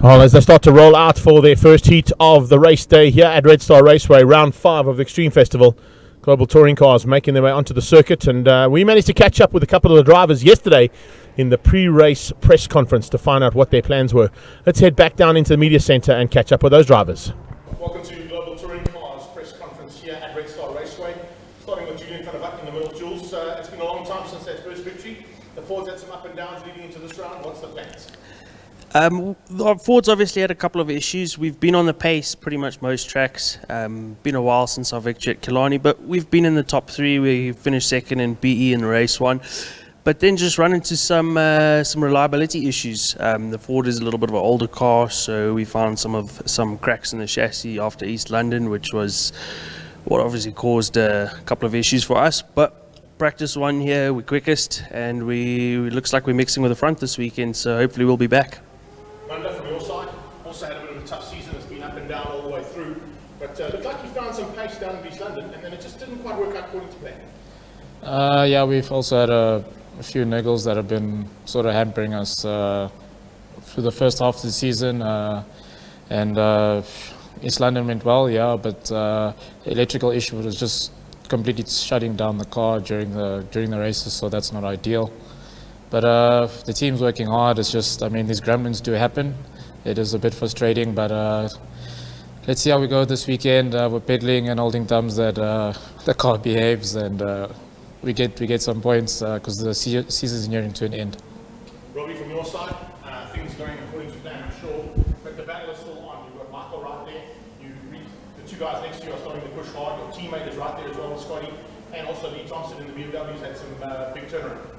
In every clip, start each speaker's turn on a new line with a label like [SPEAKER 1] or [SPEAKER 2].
[SPEAKER 1] Well, as they start to roll out for their first heat of the race day here at Red Star Raceway, round 5 of the Extreme Festival, global touring cars making their way onto the circuit, and we managed to catch up with a couple of the drivers yesterday in the pre-race press conference to find out what their plans were. Let's head back down into the media centre and catch up with those drivers. Welcome to Global Touring Cars press conference here at Red Star Raceway. Starting with Julian van der Walt in the middle. Jules, it's been a long time since that first victory. The Ford's had some up and downs leading into this round. What's the plans?
[SPEAKER 2] The Ford's obviously had a couple of issues. We've been on the pace pretty much most tracks. Been a while since our victory at Killarney, but we've been in the top 3. We finished second in BE in race 1, but then just run into some reliability issues. The Ford is a little bit of an older car, so we found some cracks in the chassis after East London, which was what obviously caused a couple of issues for us. But practice 1 here, we're quickest, and we looks like we're mixing with the front this weekend, so hopefully we'll be back.
[SPEAKER 1] Munda, from your side, also had a bit of a tough season. It's been up and down all the way through, but looked like you found some pace down in East London, and then it just didn't quite work out according to plan.
[SPEAKER 3] Yeah, we've also had a few niggles that have been sort of hampering us through the first half of the season, and East London went well, yeah, but the electrical issue was just completely shutting down the car during the races, so that's not ideal. But the team's working hard. It's just, I mean, these gremlins do happen. It is a bit frustrating, but let's see how we go this weekend. We're pedaling and holding thumbs that the car behaves, and we get some points because the season's nearing to an end.
[SPEAKER 1] Robbie, from your side, things going according to plan, I'm sure, but the battle is still on. You've got Michael right there. The two guys next to you are starting to push hard. Your teammate is right there as well, Scotty, and also Lee Thompson in the BMW's had some big turnaround.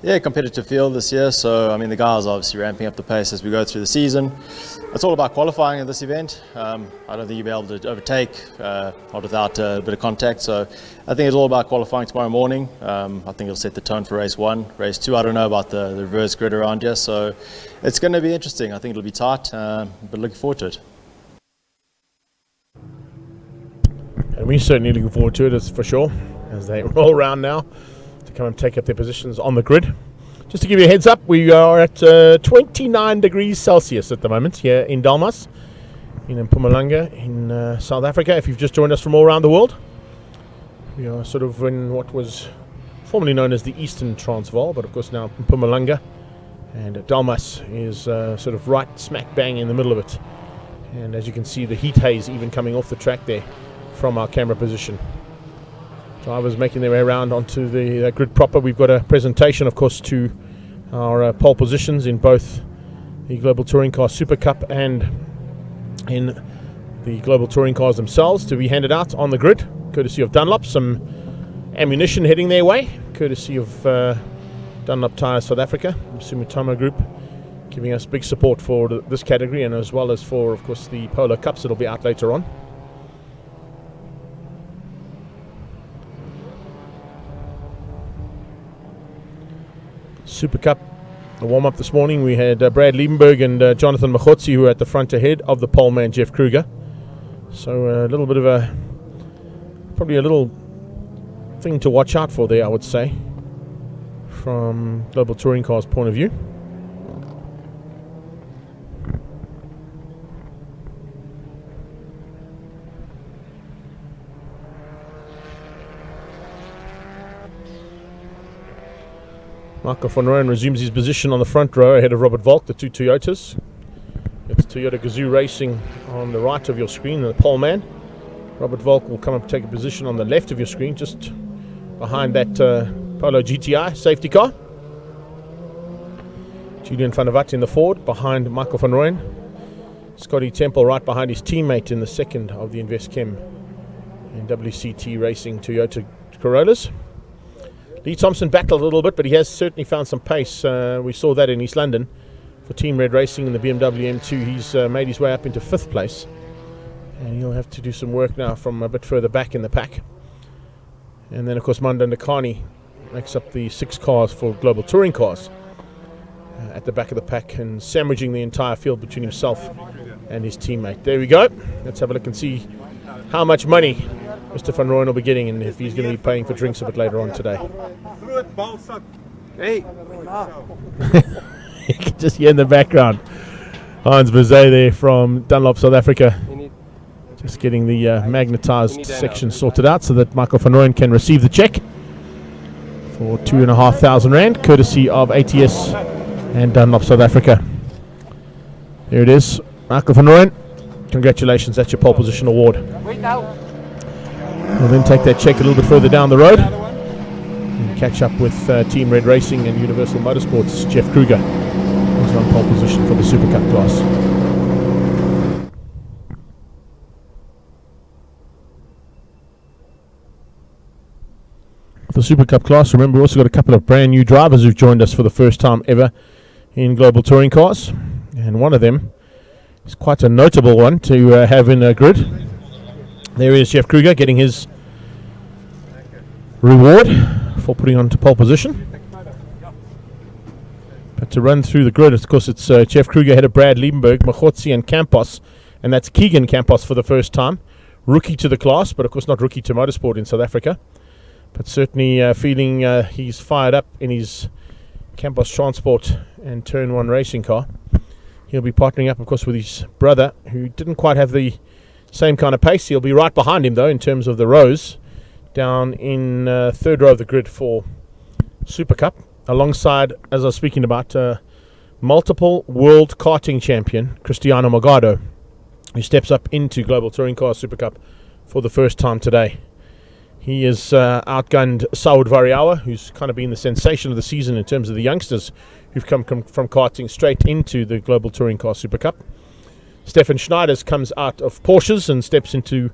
[SPEAKER 4] Yeah, competitive field this year, so I mean the guys are obviously ramping up the pace as we go through the season. It's all about qualifying at this event. I don't think you'll be able to overtake not without a bit of contact, so I think it's all about qualifying tomorrow morning. I think it'll set the tone for race 1. Race 2, I don't know about the reverse grid around here, so it's going to be interesting. I think it'll be tight, but looking forward to it.
[SPEAKER 1] And we're certainly looking forward to it, that's for sure, as they roll around now to come and take up their positions on the grid. Just to give you a heads up, we are at 29 degrees Celsius at the moment here in Delmas, in Mpumalanga, in South Africa. If you've just joined us from all around the world, we are sort of in what was formerly known as the Eastern Transvaal, but of course now Mpumalanga, and Delmas is sort of right smack bang in the middle of it. And as you can see, the heat haze even coming off the track there from our camera position. Drivers making their way around onto the grid proper. We've got a presentation, of course, to our pole positions in both the Global Touring Car Super Cup and in the Global Touring Cars themselves to be handed out on the grid, courtesy of Dunlop. Some ammunition heading their way, courtesy of Dunlop Tyres South Africa, Sumitomo Group, giving us big support for this category, and as well as for, of course, the Polo Cups that'll be out later on. Super Cup, a warm-up this morning. We had Brad Liebenberg and Jonathan Machotsi, who were at the front ahead of the pole man Jeff Kruger. So a little bit of probably a little thing to watch out for there, I would say, from Global Touring Cars' point of view. Michael van Rooyen resumes his position on the front row ahead of Robert Volk, the two Toyotas. It's Toyota Gazoo Racing on the right of your screen, the pole man. Robert Volk will come up and take a position on the left of your screen, just behind that Polo GTI safety car. Julian van der Walt in the Ford, behind Michael van Rooyen. Scotty Temple right behind his teammate in the second of the Investchem and WCT Racing Toyota Corollas. Lee Thompson battled a little bit, but he has certainly found some pace. We saw that in East London for Team Red Racing in the BMW M2. He's made his way up into 5th place, and he'll have to do some work now from a bit further back in the pack. And then, of course, Munda Ndakani makes up the 6 cars for Global Touring Cars at the back of the pack, and sandwiching the entire field between himself and his teammate. There we go. Let's have a look and see how much money Mr. van Rooyen will be getting, and if he's going to be paying for drinks a bit later on today. Hey! You can just hear in the background. Hans Vizé there from Dunlop, South Africa. Just getting the magnetised section sorted out so that Michael van Rooyen can receive the check for R2,500, courtesy of ATS and Dunlop, South Africa. There it is. Michael van Rooyen, congratulations, that's your pole position award. We'll then take that check a little bit further down the road and catch up with Team Red Racing and Universal Motorsports' Jeff Kruger, who's on pole position for the Super Cup class. The Super Cup class, remember, we've also got a couple of brand new drivers who've joined us for the first time ever in global touring cars, and one of them is quite a notable one to have in a grid. There is Jeff Kruger getting his reward for putting on to pole position. But to run through the grid, of course, it's Jeff Kruger ahead of Brad Liebenberg, Machotzi and Campos, and that's Keegan Campos for the first time. Rookie to the class, but of course not rookie to motorsport in South Africa. But certainly feeling he's fired up in his Campos Transport and Turn 1 racing car. He'll be partnering up, of course, with his brother, who didn't quite have the same kind of pace. He'll be right behind him, though, in terms of the rows, down in third row of the grid for Super Cup, alongside, as I was speaking about, multiple world karting champion Cristiano Morgado, who steps up into Global Touring Car Super Cup for the first time today. He has outgunned Saud Variawa, who's kind of been the sensation of the season in terms of the youngsters who've come from karting straight into the Global Touring Car Super Cup. Stefan Schneiders comes out of Porsches and steps into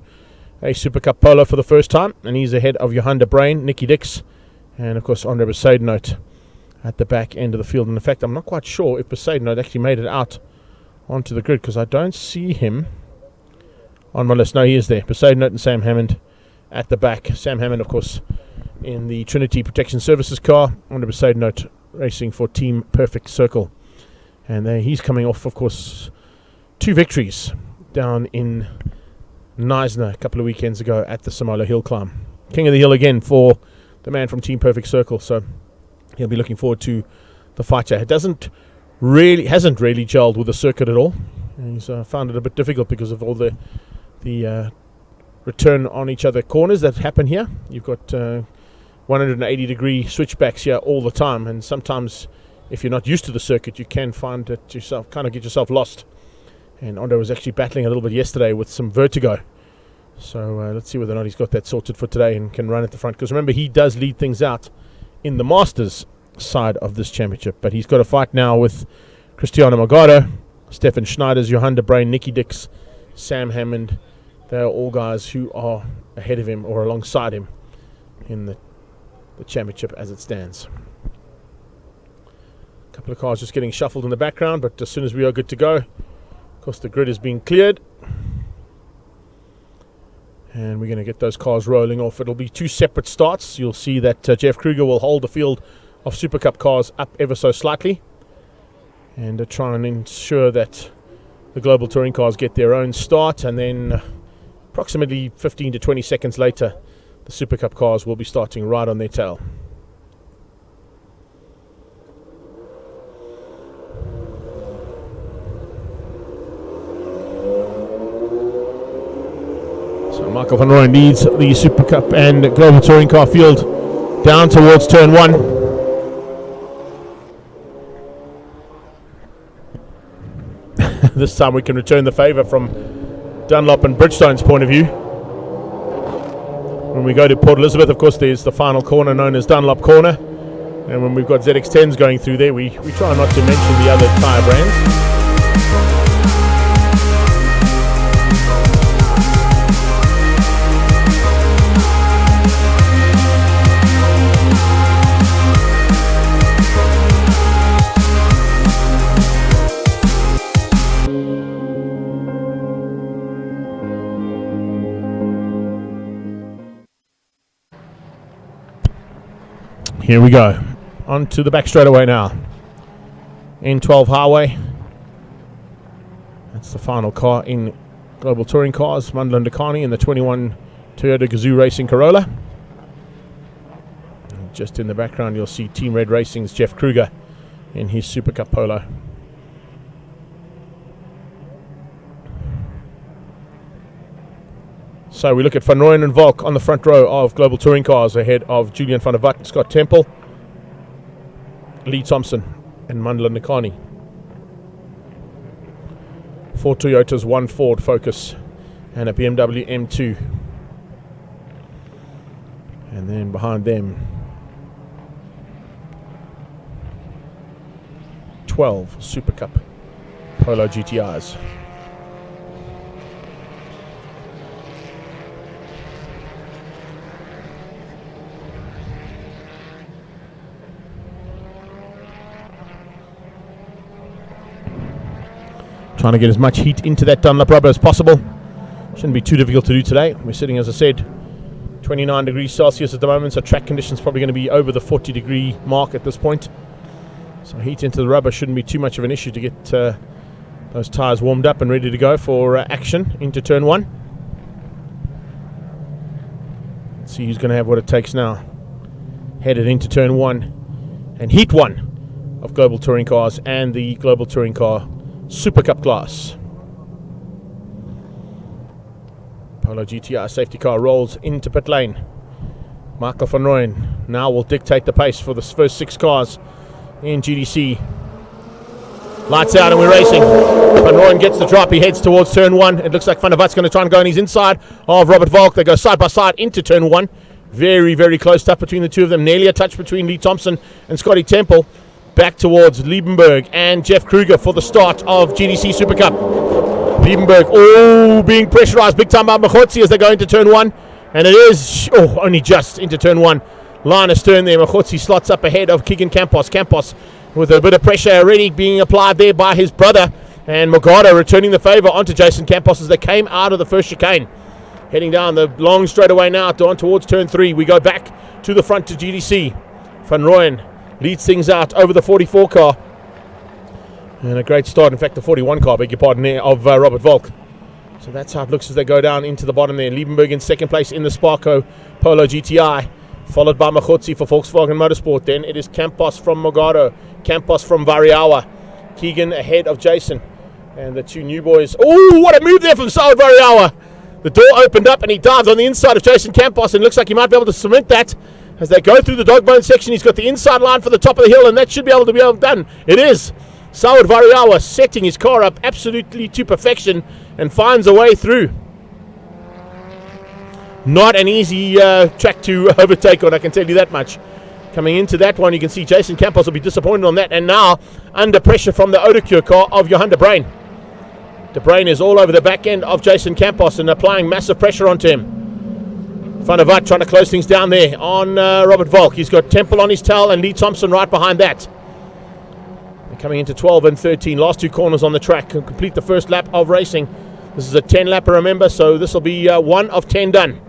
[SPEAKER 1] a Super Cup Polo for the first time, and he's ahead of Johan de Bruin, Nicky Dix, and of course Andre Besaidenote at the back end of the field. And in fact, I'm not quite sure if Besaidenote actually made it out onto the grid, because I don't see him on my list. No, he is there. Besaidenote and Sam Hammond at the back. Sam Hammond, of course, in the Trinity Protection Services car. Andre Besaidenote racing for Team Perfect Circle. And he's coming off, of course, 2 victories down in Neisner a couple of weekends ago at the Samola Hill Climb. King of the Hill again for the man from Team Perfect Circle. So he'll be looking forward to the fight. It hasn't really gelled with the circuit at all. And he's found it a bit difficult because of all the return on each other corners that happen here. You've got 180-degree switchbacks here all the time, and sometimes if you're not used to the circuit, you can find that yourself kind of get yourself lost. And Andre was actually battling a little bit yesterday with some vertigo. So let's see whether or not he's got that sorted for today and can run at the front. Because remember, he does lead things out in the Masters side of this championship. But he's got a fight now with Cristiano Morgado, Stefan Schneiders, Johan de Bruin, Nicky Dix, Sam Hammond. They're all guys who are ahead of him or alongside him in the championship as it stands. A couple of cars just getting shuffled in the background, but as soon as we are good to go, of course the grid is being cleared. And we're going to get those cars rolling off. It'll be 2 separate starts. You'll see that Jeff Kruger will hold the field of Super Cup cars up ever so slightly, and try and ensure that the Global Touring cars get their own start, and then approximately 15 to 20 seconds later, the Super Cup cars will be starting right on their tail. So Michael van Rooyen leads the Super Cup and Global Touring car field down towards turn 1. This time we can return the favour from Dunlop and Bridgestone's point of view. When we go to Port Elizabeth, of course, there's the final corner known as Dunlop Corner. And when we've got ZX10s going through there, we try not to mention the other tyre brands. Here we go. On to the back straightaway now. N12 Highway. That's the final car in Global Touring Cars. Mandla Ndakani in the 21 Toyota Gazoo Racing Corolla. And just in the background you'll see Team Red Racing's Jeff Kruger in his Super Cup Polo. So we look at Van Rooyen and Volk on the front row of Global Touring Cars ahead of Julian van der Walt, Scott Temple, Lee Thompson and Mandla Nikani. 4 Toyotas, 1 Ford Focus and a BMW M2. And then behind them 12 Super Cup Polo GTIs. Trying to get as much heat into that Dunlop rubber as possible. Shouldn't be too difficult to do today. We're sitting, as I said, 29 degrees Celsius at the moment, so track conditions probably going to be over the 40 degree mark at this point. So heat into the rubber shouldn't be too much of an issue to get those tyres warmed up and ready to go for action into turn 1. Let's see who's going to have what it takes now. Headed into turn 1 and heat 1 of Global Touring Cars and the Global Touring Car Super Cup class. Polo GTI safety car rolls into pit lane. Michael van Rooyen now will dictate the pace for the first 6 cars in GTC. Lights out and we're racing. Van Rooyen gets the drop. He heads towards turn 1. It looks like Van der Wult's going to try and go on his inside of Robert Volk. They go side by side into turn 1. Very, very close stuff between the two of them. Nearly a touch between Lee Thompson and Scotty Temple. Back towards Liebenberg and Jeff Kruger for the start of GTC Super Cup. Liebenberg, being pressurized big time by Machotzi as they go into turn 1. And it is, only just into turn 1. Linus turn there. Machotzi slots up ahead of Keegan Campos. Campos with a bit of pressure already being applied there by his brother. And Morgado returning the favour onto Jason Campos as they came out of the first chicane. Heading down the long straightaway now down towards turn 3. We go back to the front to GTC. Van Rooyen leads things out over the 44 car. And a great start, in fact the 41 car, beg your pardon there, of Robert Volk. So that's how it looks as they go down into the bottom there. Liebenberg in second place in the Sparco Polo GTI, followed by Machotzi for Volkswagen Motorsport. Then it is Campos from Morgado, Campos from Variawa, Keegan ahead of Jason. And the two new boys. Oh, what a move there from Saul Variawa. The door opened up and he dives on the inside of Jason Campos and looks like he might be able to cement that. As they go through the dog bone section, he's got the inside line for the top of the hill, and that should be able to be done. It is. Saud Variawa setting his car up absolutely to perfection and finds a way through. Not an easy track to overtake on, I can tell you that much. Coming into that one, you can see Jason Campos will be disappointed on that, and now under pressure from the Odacure car of Johan de Bruyn. De Bruyn is all over the back end of Jason Campos and applying massive pressure onto him. Van der Walt trying to close things down there on Robert Volk. He's got Temple on his tail and Lee Thompson right behind that. They're coming into 12 and 13. Last 2 corners on the track and complete the first lap of racing. This is a 10 lapper, remember, so this will be 1 of 10 done.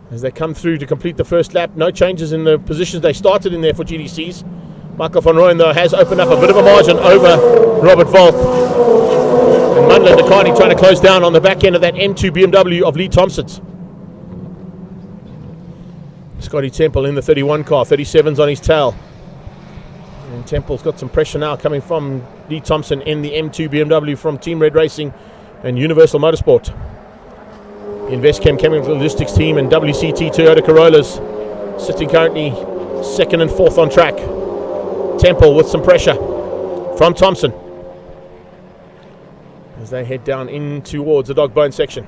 [SPEAKER 1] As they come through to complete the first lap, no changes in the positions they started in there for GTCs. Michael van Rooyen, though, has opened up a bit of a margin over Robert Volk. And Mandla Nikani trying to close down on the back end of that M2 BMW of Lee Thompson's. Scotty Temple in the 31 car, 37's on his tail. And Temple's got some pressure now coming from Lee Thompson in the M2 BMW from Team Red Racing and Universal Motorsport. The Investchem Chemical Logistics team and WCT Toyota Corollas sitting currently 2nd and 4th on track. Temple with some pressure from Thompson as they head down in towards the dog bone section.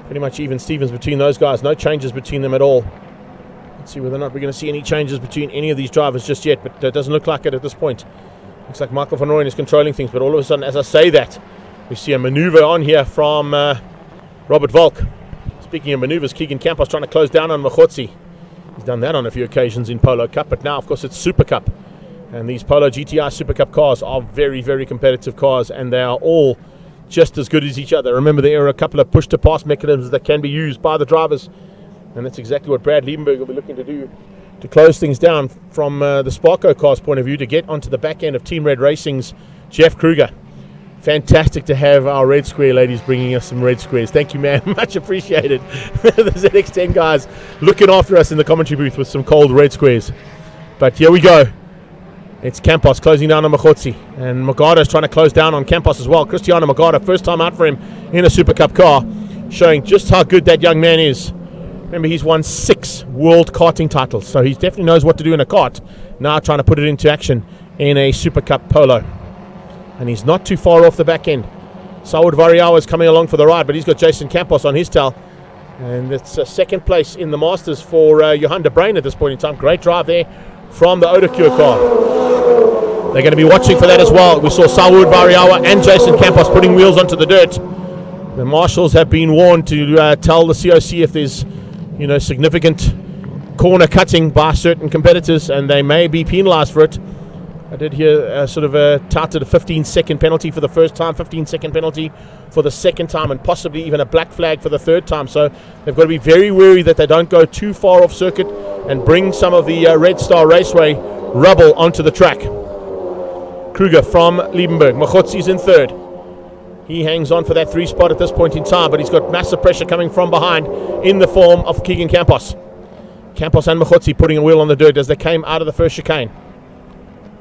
[SPEAKER 1] Pretty much even Stevens between those guys, no changes between them at all. Let's see whether or not we're going to see any changes between any of these drivers just yet, but it doesn't look like it at this point. Looks like Michael van Rooyen is controlling things, but all of a sudden, as I say that, we see a maneuver on here from Robert Volk. Speaking of maneuvers, Keegan Campos trying to close down on Machotzi. He's done that on a few occasions in Polo Cup, but now, of course, it's Super Cup. And these Polo GTI Super Cup cars are very, very competitive cars, and they are all just as good as each other. Remember, there are a couple of push-to-pass mechanisms that can be used by the drivers, and that's exactly what Brad Liebenberg will be looking to do to close things down from the Sparco car's point of view to get onto the back end of Team Red Racing's Jeff Kruger. Fantastic to have our Red Square ladies bringing us some Red Squares. Thank you, man. Much appreciated. The ZX10 guys looking after us in the commentary booth with some cold Red Squares. But here we go. It's Campos closing down on Machotzi. And Morgado's trying to close down on Campos as well. Cristiano Morgado, first time out for him in a Super Cup car. showing just how good that young man is. Remember, he's won 6 world karting titles, so he definitely knows what to do in a kart. Now trying to put it into action in a Super Cup polo. And he's not too far off the back end. Saud Variawa is coming along for the ride, but he's got Jason Campos on his tail. And it's second place in the Masters for Johan de Bruin at this point in time. Great drive there from the Odacure car. They're going to be watching for that as well. We saw Saud Variawa and Jason Campos putting wheels onto the dirt. The marshals have been warned to tell the COC if there's significant corner cutting by certain competitors, and they may be penalised for it. I did hear touted a 15-second penalty for the first time, 15-second penalty for the second time, and possibly even a black flag for the third time. So they've got to be very wary that they don't go too far off circuit and bring some of the Red Star Raceway rubble onto the track. Kruger from Liebenberg. Machotzi's in third. He hangs on for that 3 spot at this point in time, but he's got massive pressure coming from behind in the form of Keegan Campos. Campos and Machotzi putting a wheel on the dirt as they came out of the first chicane.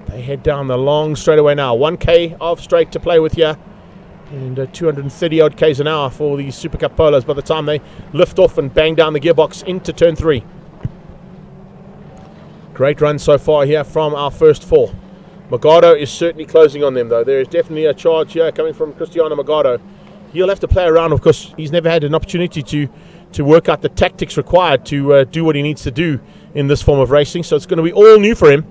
[SPEAKER 1] They head down the long straightaway now. 1k of straight to play with here, and 230 odd k's an hour for these Super Cup polos by the time they lift off and bang down the gearbox into turn 3. Great run so far here from our first 4. Magado is certainly closing on them, though. There is definitely a charge here coming from Cristiano Magado. He'll have to play around. Of course, he's never had an opportunity to work out the tactics required to do what he needs to do in this form of racing. So it's going to be all new for him.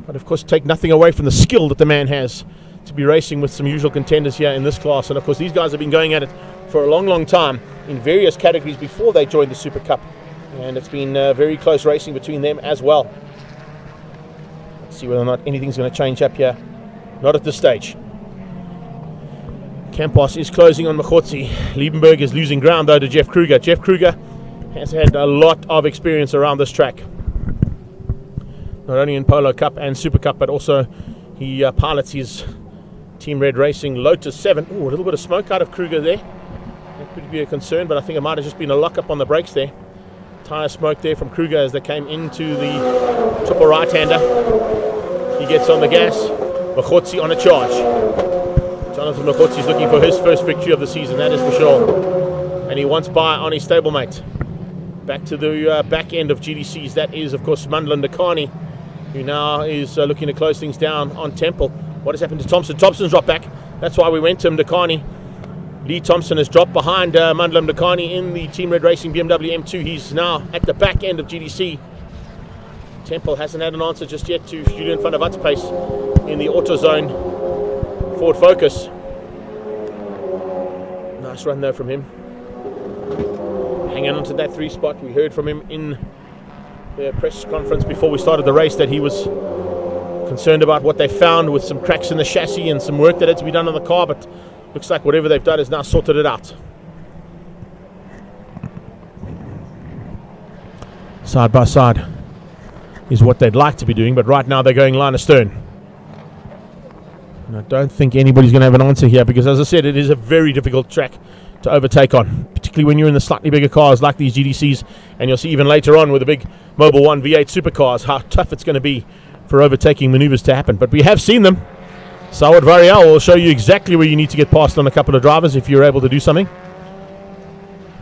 [SPEAKER 1] But, of course, take nothing away from the skill that the man has to be racing with some usual contenders here in this class. And, of course, these guys have been going at it for a long, long time in various categories before they joined the Super Cup. And it's been very close racing between them as well. See whether or not anything's going to change up here. Not at this stage. Campos is closing on Machotzi. Liebenberg is losing ground though to Jeff Kruger. Jeff Kruger has had a lot of experience around this track. Not only in Polo Cup and Super Cup, but also he pilots his Team Red Racing Lotus 7. Ooh, a little bit of smoke out of Kruger there. That could be a concern, but I think it might have just been a lock up on the brakes there. Tire smoke there from Kruger as they came into the triple right-hander. He gets on the gas. Machotzi on a charge. Jonathan Machotzi is looking for his first victory of the season, that is for sure. And he wants by on his stablemate. Back to the back end of GTCs. That is, of course, Mundland Dakani, who now is looking to close things down on Temple. What has happened to Thompson? Thompson's dropped back. That's why we went to him, Dakani. Lee Thompson has dropped behind Mundlam Dakani in the Team Red Racing BMW M2. He's now at the back end of GTC. Temple hasn't had an answer just yet to Julian van der Wat's pace in the AutoZone Ford Focus. Nice run there from him. Hanging on to that 3 spot. We heard from him in the press conference before we started the race that he was concerned about what they found with some cracks in the chassis and some work that had to be done on the car, but looks like whatever they've done has now sorted it out. Side by side is what they'd like to be doing, but right now they're going line astern. And I don't think anybody's going to have an answer here because, as I said, it is a very difficult track to overtake on, particularly when you're in the slightly bigger cars like these GTCs, and you'll see even later on with the big Mobil 1 V8 supercars how tough it's going to be for overtaking maneuvers to happen. But we have seen them. Saud Varial will show you exactly where you need to get past on a couple of drivers if you're able to do something.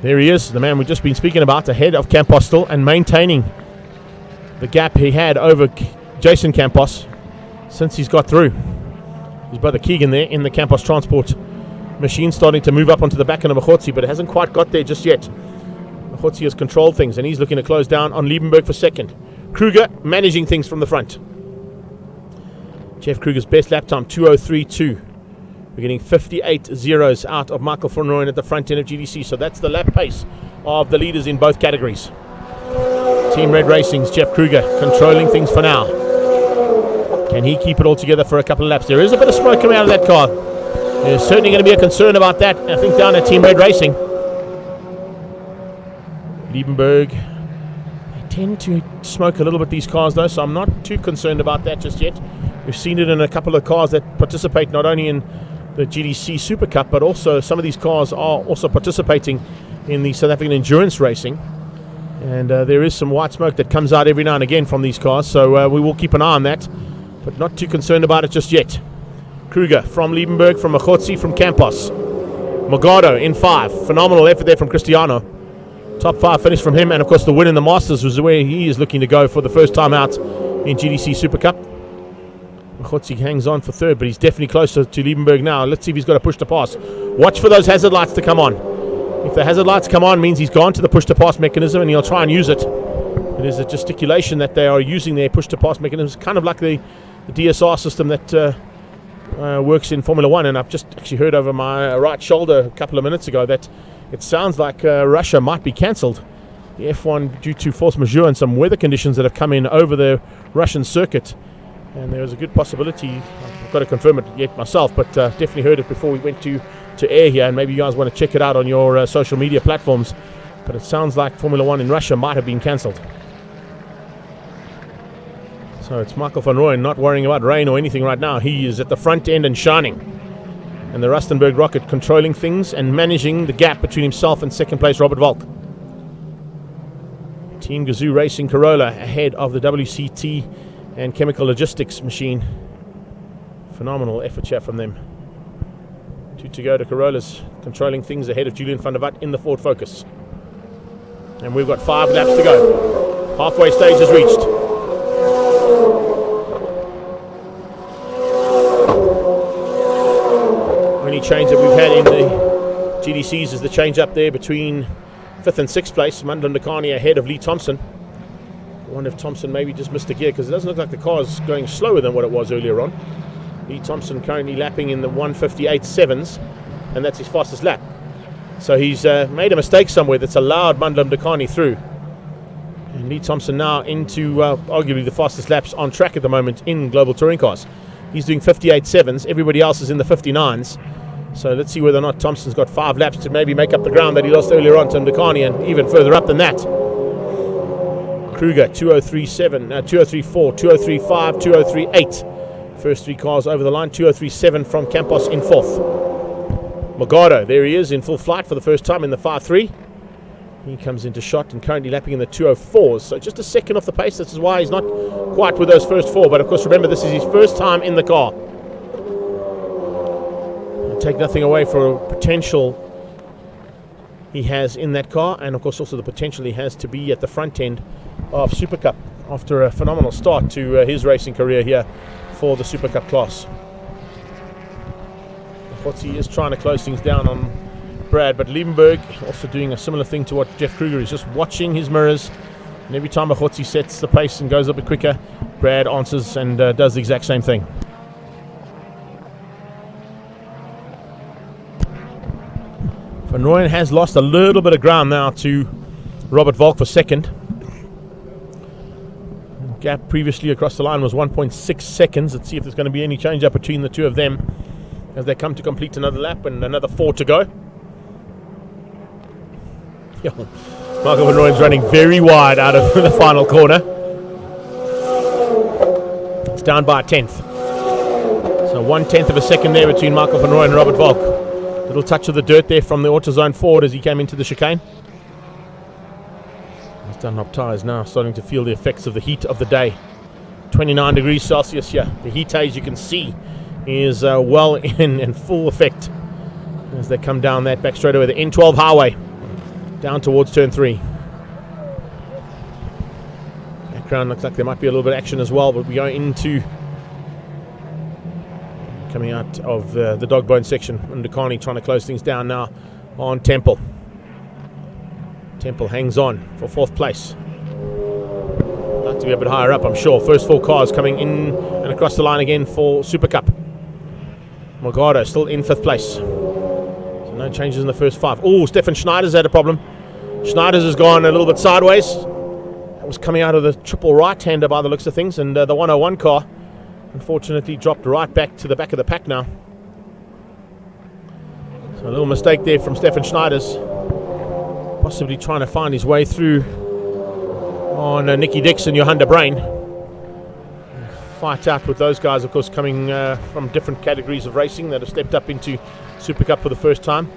[SPEAKER 1] There he is, the man we've just been speaking about, ahead of Campos still and maintaining the gap he had over Jason Campos since he's got through. His brother Keegan there in the Campos Transport machine starting to move up onto the back end of Machotzi, but it hasn't quite got there just yet. Machotzi has controlled things and he's looking to close down on Liebenberg for second. Kruger managing things from the front. Jeff Kruger's best lap time, 2:03.2. We're getting 58 zeros out of Michael von Rooyen at the front end of GTC, so that's the lap pace of the leaders in both categories. Team Red Racing's Jeff Kruger controlling things for now. Can he keep it all together for a couple of laps? There is a bit of smoke coming out of that car. There's certainly going to be a concern about that, I think, down at Team Red Racing. Liebenberg, they tend to smoke a little bit, these cars, though, so I'm not too concerned about that just yet. We've seen it in a couple of cars that participate not only in the GTC Super Cup, but also some of these cars are also participating in the South African endurance racing. And there is some white smoke that comes out every now and again from these cars, so we will keep an eye on that, but not too concerned about it just yet. Kruger from Liebenberg, from Machotzi, from Campos. Morgado in 5. Phenomenal effort there from Cristiano. Top 5 finish from him, and of course the win in the Masters was where he is looking to go for the first time out in GTC Super Cup. Machotzi hangs on for 3rd, but he's definitely closer to Liebenberg now. Let's see if he's got a push to pass. Watch for those hazard lights to come on. If the hazard lights come on, means he's gone to the push to pass mechanism and he'll try and use it. It is a gesticulation that they are using their push to pass mechanism, kind of like the DSR system that works in Formula 1. And I've just actually heard over my right shoulder a couple of minutes ago that it sounds like Russia might be cancelled, the F1, due to force majeure and some weather conditions that have come in over the Russian circuit. And there was a good possibility, I've got to confirm it yet myself, but definitely heard it before we went to air here, and maybe you guys want to check it out on your social media platforms. But it sounds like Formula 1 in Russia might have been cancelled. So it's Michael van Rooyen not worrying about rain or anything right now. He is at the front end and shining. And the Rustenburg Rocket controlling things and managing the gap between himself and second place Robert Volk. Team Gazoo Racing Corolla ahead of the WCT and Chemical Logistics machine. Phenomenal effort here from them. 2 to go to Corollas, controlling things ahead of Julian van der Watt in the Ford Focus. And we've got 5 laps to go. Halfway stage is reached. Only change that we've had in the GDCs is the change up there between 5th and 6th place. Mandla Ndakani ahead of Lee Thompson. I wonder if Thompson maybe just missed a gear, because it doesn't look like the car's going slower than what it was earlier on. Lee Thompson currently lapping in the 1:58.7s, and that's his fastest lap. So he's made a mistake somewhere that's allowed Mandla Ndakani through. And Lee Thompson now into arguably the fastest laps on track at the moment in global touring cars. He's doing 58.7s. Everybody else is in the 59s. So let's see whether or not Thompson's got 5 laps to maybe make up the ground that he lost earlier on to Ndakani, and even further up than that. Kruger 2:03.7, 2:03.4, 2:03.5, 2:03.8. First 3 cars over the line. 2:03.7 from Campos in 4th. Morgado, there he is in full flight for the first time in the 5.3. He comes into shot and currently lapping in the 2:04s. So just a second off the pace. This is why he's not quite with those first 4. But of course, remember, this is his first time in the car. I'll take nothing away for potential he has in that car, and of course also the potential he has to be at the front end of Super Cup after a phenomenal start to his racing career here for the Super Cup class. He is trying to close things down on Brad, but Liebenberg also doing a similar thing to what Jeff Kruger is, just watching his mirrors, and every time Machotzi sets the pace and goes a bit quicker, Brad answers and does the exact same thing. Van Rooyen has lost a little bit of ground now to Robert Volk for second. Gap previously across the line was 1.6 seconds. Let's see if there's going to be any change up between the two of them as they come to complete another lap and another 4 to go. Michael van Rooyen's running very wide out of the final corner. It's down by a 10th. So 1/10 of a second there between Michael van Rooyen and Robert Volk. Little touch of the dirt there from the AutoZone Ford as he came into the chicane. His Dunlop tyres now starting to feel the effects of the heat of the day. 29 degrees Celsius here. The heat, as you can see, is well in full effect as they come down that back straightaway, the N12 highway, down towards turn 3. Background looks like there might be a little bit of action as well, but we go into coming out of the dog bone section. Ndakani trying to close things down now on Temple. Temple hangs on for 4th place. Like to be a bit higher up, I'm sure. First 4 cars coming in and across the line again for Super Cup. Morgado still in 5th place. So no changes in the first 5. Oh, Stefan Schneider's had a problem. Schneider's has gone a little bit sideways. That was coming out of the triple right-hander by the looks of things, and the 101 car unfortunately dropped right back to the back of the pack now. So a little mistake there from Stefan Schneider's. Possibly trying to find his way through on Nicky Dix and Johan de Bruin. Fight out with those guys, of course, coming from different categories of racing that have stepped up into Super Cup for the first time.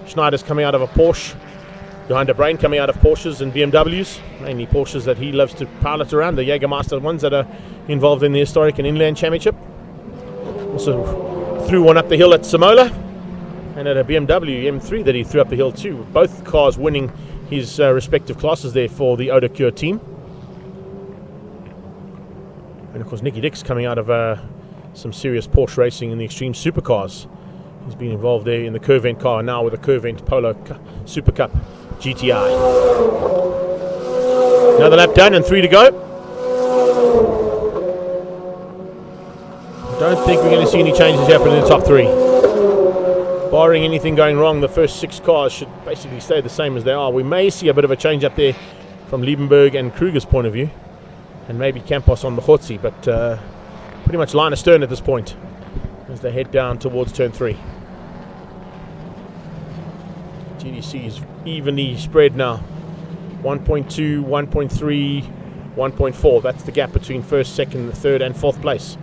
[SPEAKER 1] Schneider's coming out of a Porsche. Johan de Bruin coming out of Porsches and BMWs, mainly Porsches that he loves to pilot around, the Jägermeister ones that are involved in the Historic and Inland Championship. Also threw one up the hill at Samola. and at a BMW M3 that he threw up the hill too. Both cars winning his respective classes there for the Oda Cure team. And of course Nicky Dix coming out of some serious Porsche racing in the Extreme Supercars. He's been involved there in the Curvent car, now with a Curvent Polo Super Cup GTI. Another lap done and 3 to go. I don't think we're going to see any changes happen in the top 3. Barring anything going wrong, the first 6 cars should basically stay the same as they are. We may see a bit of a change up there from Liebenberg and Kruger's point of view, and maybe Campos on the Khotsi, but pretty much line astern at this point as they head down towards turn 3. GTC is evenly spread now. 1.2, 1.3, 1.4. That's the gap between first, second, third and fourth place.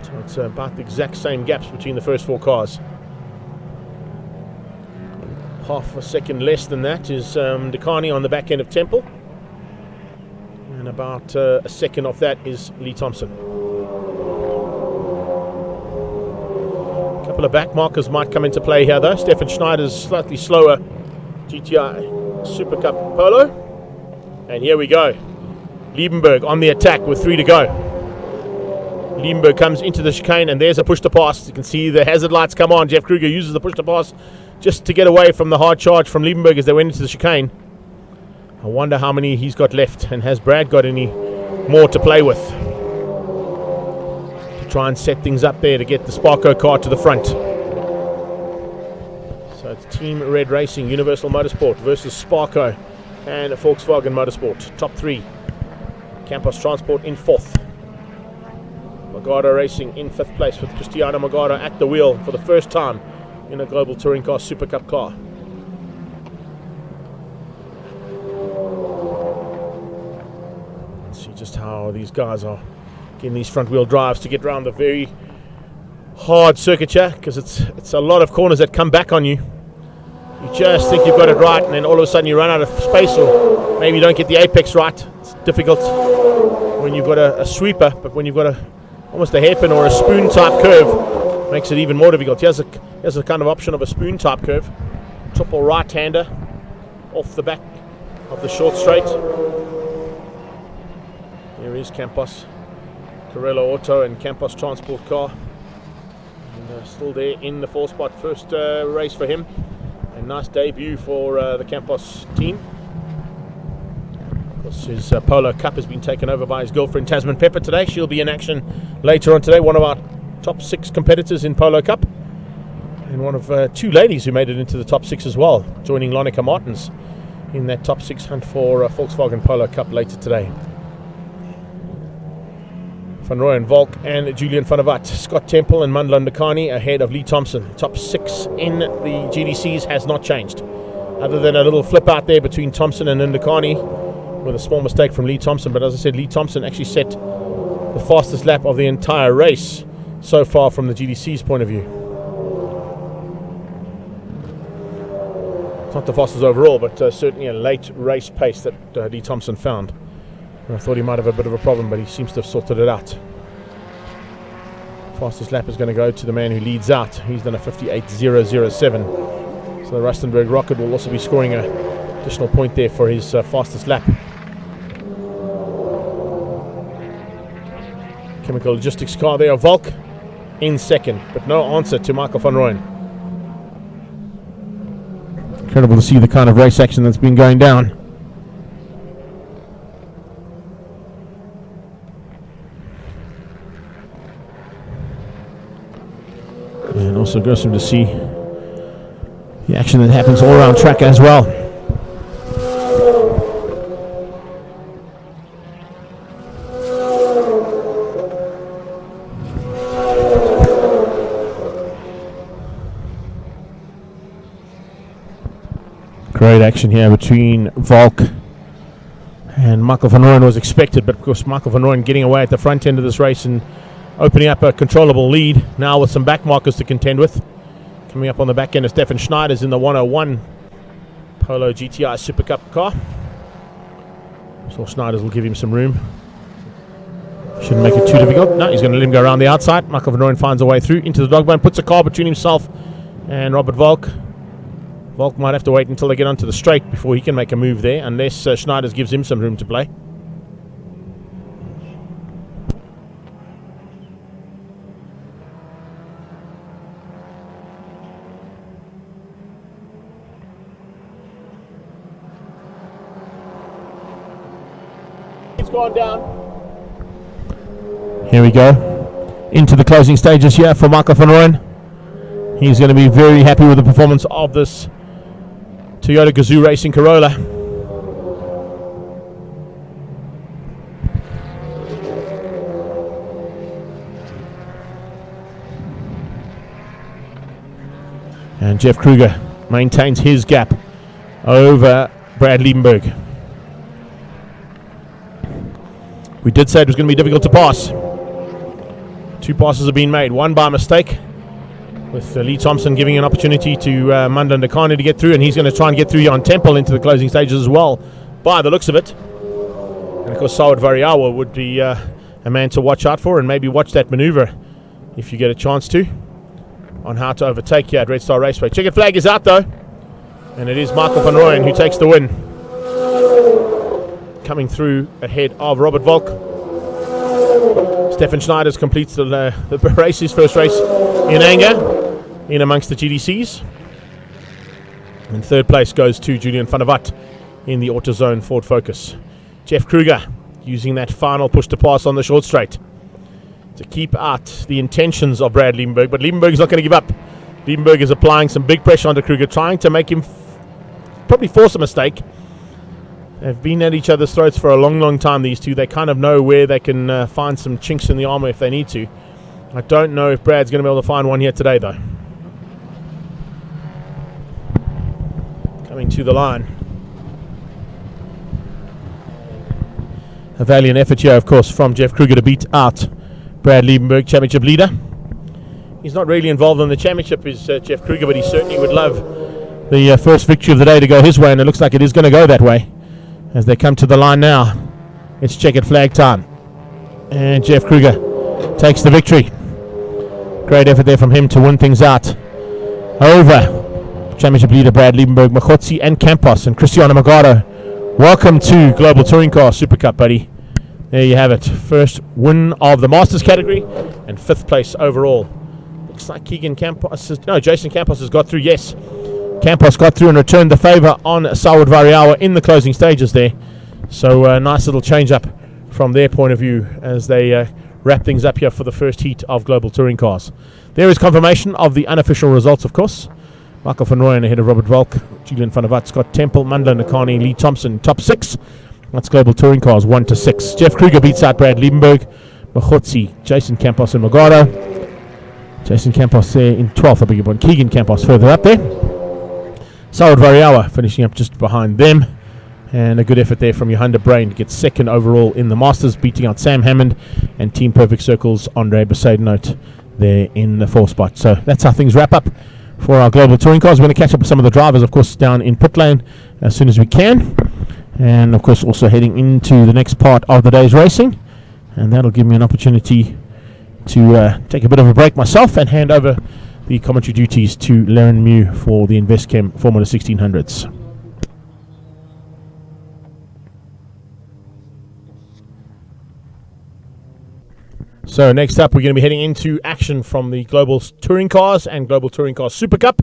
[SPEAKER 1] So it's about the exact same gaps between the first 4 cars. Half a second less than that is Dekani on the back end of Temple. And about a second off that is Lee Thompson. A couple of back markers might come into play here though. Stefan Schneider's slightly slower GTI Super Cup Polo. And here we go. Liebenberg on the attack with 3 to go. Liebenberg comes into the chicane and there's a push to pass. You can see the hazard lights come on. Jeff Kruger uses the push to pass just to get away from the hard charge from Liebenberg as they went into the chicane. I wonder how many he's got left, and has Brad got any more to play with to try and set things up there to get the Sparco car to the front. So it's Team Red Racing, Universal Motorsport versus Sparco and Volkswagen Motorsport. Top 3. Campos Transport in 4th. Magado Racing in 5th place with Cristiano Magado at the wheel for the first time in a Global Touring Car Super Cup car. See just how these guys are getting these front wheel drives to get around the very hard circuit here, because it's a lot of corners that come back on you. You just think you've got it right, and then all of a sudden you run out of space, or maybe you don't get the apex right. It's difficult when you've got a sweeper, but when you've got almost a hairpin or a spoon type curve, makes it even more difficult. Here's a kind of option of a spoon type curve. Triple right hander off the back of the short straight. Here is Campos, Carrello Auto and Campos Transport car. And still there in the 4th spot. First race for him. A nice debut for the Campos team. Of course, his Polo Cup has been taken over by his girlfriend Tasman Pepper today. She'll be in action later on today. One of our top 6 competitors in Polo Cup. And one of 2 ladies who made it into the top 6 as well, joining Lonica Martins in that top 6 hunt for Volkswagen Polo Cup later today. Van Rooyen, Volk and Julian van der Walt. Scott Temple and Mandla Ndakani ahead of Lee Thompson. Top 6 in the GDCs has not changed, other than a little flip out there between Thompson and Ndakani with a small mistake from Lee Thompson. But as I said, Lee Thompson actually set the fastest lap of the entire race so far from the GDC's point of view. It's not the fastest overall, but certainly a late race pace that Lee Thompson found. I thought he might have a bit of a problem, but he seems to have sorted it out. Fastest lap is going to go to the man who leads out. He's done a 58.007. So the Rustenburg Rocket will also be scoring an additional point there for his fastest lap. Chemical Logistics car there, Volk in 2nd, but no answer to Michael van Rooyen. Incredible to see the kind of race action that's been going down. And also gruesome to see the action that happens all around track as well. Great action here between Volk and Michael van Rooyen was expected, but of course Michael van Rooyen getting away at the front end of this race and opening up a controllable lead now with some back markers to contend with. Coming up on the back end of Stefan Schneider's in the 101 Polo GTI Super Cup car. So Schneider's will give him some room. Shouldn't make it too difficult. No, he's going to let him go around the outside. Michael van Rooyen finds a way through into the dog bone, puts a car between himself And Robert Volk. Volk might have to wait until they get onto the straight before he can make a move there, unless Schneiders gives him some room to play. It's gone down. Here we go. Into the closing stages here for Michael van Rooyen. He's going to be very happy with the performance of this Toyota Gazoo Racing Corolla. And Jeff Kruger maintains his gap over Brad Liebenberg. We did say it was going to be difficult to pass. 2 passes have been made, one by mistake, with Lee Thompson giving an opportunity to Manda Nakani to get through, and he's going to try and get through here on Temple into the closing stages as well, by the looks of it. And of course, Sawad Variawa would be a man to watch out for, and maybe watch that maneuver if you get a chance to, on how to overtake here at Red Star Raceway. Checkered flag is out though, and it is Michael van Rooyen who takes the win, coming through ahead of Robert Volk. Stefan Schneiders completes the race, his first race in anger, in amongst the GTCs. And third place goes to Julian van der Walt in the AutoZone Ford Focus. Jeff Kruger using that final push to pass on the short straight to keep out the intentions of Brad Liebenberg, but Liebenberg is not going to give up. Liebenberg is applying some big pressure onto Kruger, trying to make him probably force a mistake. They've been at each other's throats for a long, long time, these two. They kind of know where they can find some chinks in the armor if they need to. I don't know if Brad's going to be able to find one here today, though. Coming to the line. A valiant effort here, of course, from Jeff Kruger to beat out Brad Liebenberg, championship leader. He's not really involved in the championship, is Jeff Kruger, but he certainly would love the first victory of the day to go his way, and it looks like it is going to go that way. As they come to the line now, it's checkered flag time. And Jeff Kruger takes the victory. Great effort there from him to win things out over championship leader Brad Liebenberg, Machotsi and Campos and Cristiano Magaro. Welcome to Global Touring Car Super Cup, buddy. There you have it. First win of the Masters category and 5th place overall. Looks like Jason Campos has got through, yes. Campos got through and returned the favour on Sawad Variawa in the closing stages there. So a nice little change up from their point of view as they wrap things up here for the first heat of Global Touring Cars. There is confirmation of the unofficial results, of course. Michael van Rooyen ahead of Robert Volk, Julian van der Walt, Scott Temple, Mandla Nakani, Lee Thompson, top 6. That's Global Touring Cars 1 to 6. Jeff Kruger beats out Brad Liebenberg, Machotsi, Jason Campos and Magaro. Jason Campos there in 12th, I beg your pardon. Keegan Campos further up there. Sawad Variawa finishing up just behind them. And a good effort there from Johan de Bruin to get 2nd overall in the Masters, beating out Sam Hammond and Team Perfect Circles Andre Besaidenote there in the 4th spot. So that's how things wrap up for our Global Touring Cars. We're going to catch up with some of the drivers, of course, down in pit lane as soon as we can. And, of course, also heading into the next part of the day's racing. And that'll give me an opportunity to take a bit of a break myself and hand over the commentary duties to Laren Mew for the InvestChem Formula 1600s. So next up, we're going to be heading into action from the Global Touring Cars and Global Touring Cars Super Cup.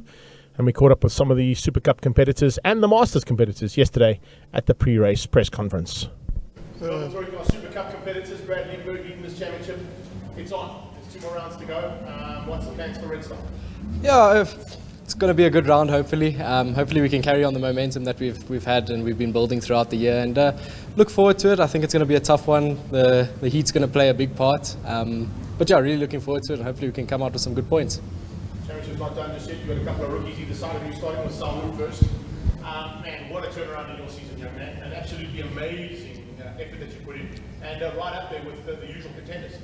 [SPEAKER 1] And we caught up with some of the Super Cup competitors and the Masters competitors yesterday at the pre-race press conference. Global Touring Cars Super Cup competitors, Brad Liebenberg leading this championship. It's on. There's 2 more rounds to go. What's the plans for Red Star?
[SPEAKER 5] Yeah, it's going to be a good round, hopefully. Hopefully we can carry on the momentum that we've had and we've been building throughout the year, and look forward to it. I think it's going to be a tough one. The heat's going to play a big part. But yeah, really looking forward to it, and hopefully we can come out with some good points.
[SPEAKER 1] Championship's not done just yet. You've got a couple of rookies either side of you, starting with Salwood first. Man, what a turnaround in your season, young man. An absolutely amazing effort that you put in. And right up there with the usual contenders.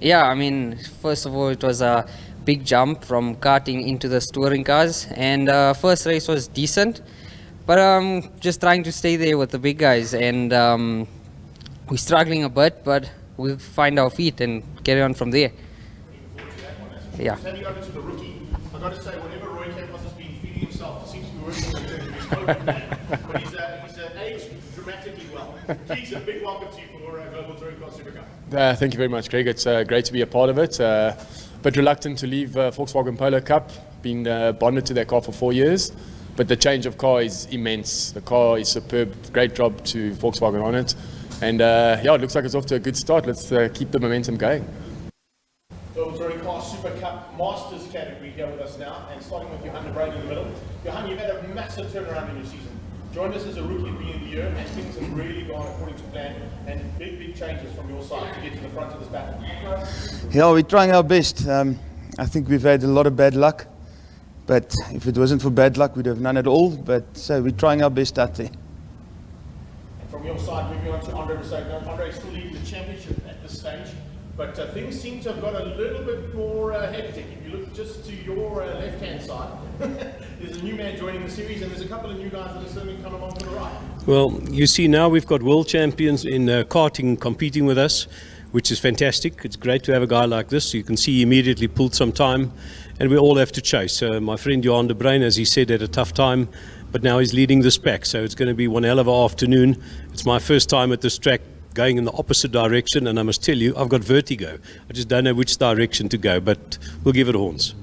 [SPEAKER 6] Yeah, I mean, first of all, it was a big jump from karting into the touring cars, and first race was decent, but just trying to stay there with the big guys, and we're struggling a bit, but we'll find our feet and carry on from there. Yeah.
[SPEAKER 1] Just handing over to the rookie. I've got to say, whatever Roy Campos has been feeding himself seems to be working in terms of his coaching plan. But he's aged dramatically well. Keeks, a big welcome to you for Global Touring Car Super Cup.
[SPEAKER 7] Thank you very much, Greg. It's great to be a part of it. But reluctant to leave Volkswagen Polo Cup, been bonded to that car for 4 years. But the change of car is immense. The car is superb. Great job to Volkswagen on it. And yeah, it looks like it's off to a good start. Let's keep the momentum going.
[SPEAKER 1] Global Touring Car Super Cup Masters category here with us now. And starting with Johan de Bruin in the middle. Johan, you've had a massive turnaround in your season. Joined us as a rookie at the end of the year, and things have really gone according to plan, and big changes from your side to get to the front of this battle.
[SPEAKER 8] Yeah, we're trying our best. I think we've had a lot of bad luck, but if it wasn't for bad luck, we'd have none at all. But so we're trying our best out there.
[SPEAKER 1] And from your side, moving on to Andre Rousseau. Now, Andre is still leading the championship at this stage, but things seem to have got a little bit more hectic. If you look just to your left-hand side, there's a new man joining the series, and there's a couple of new guys that are certainly coming along to the right.
[SPEAKER 9] Well, you see now we've got world champions in karting competing with us, which is fantastic. It's great to have a guy like this. You can see he immediately pulled some time, and we all have to chase. My friend Johan de Bruin, as he said, had a tough time, but now he's leading this pack, so it's going to be one hell of an afternoon. It's my first time at this track going in the opposite direction, and I must tell you, I've got vertigo. I just don't know which direction to go, but we'll give it horns.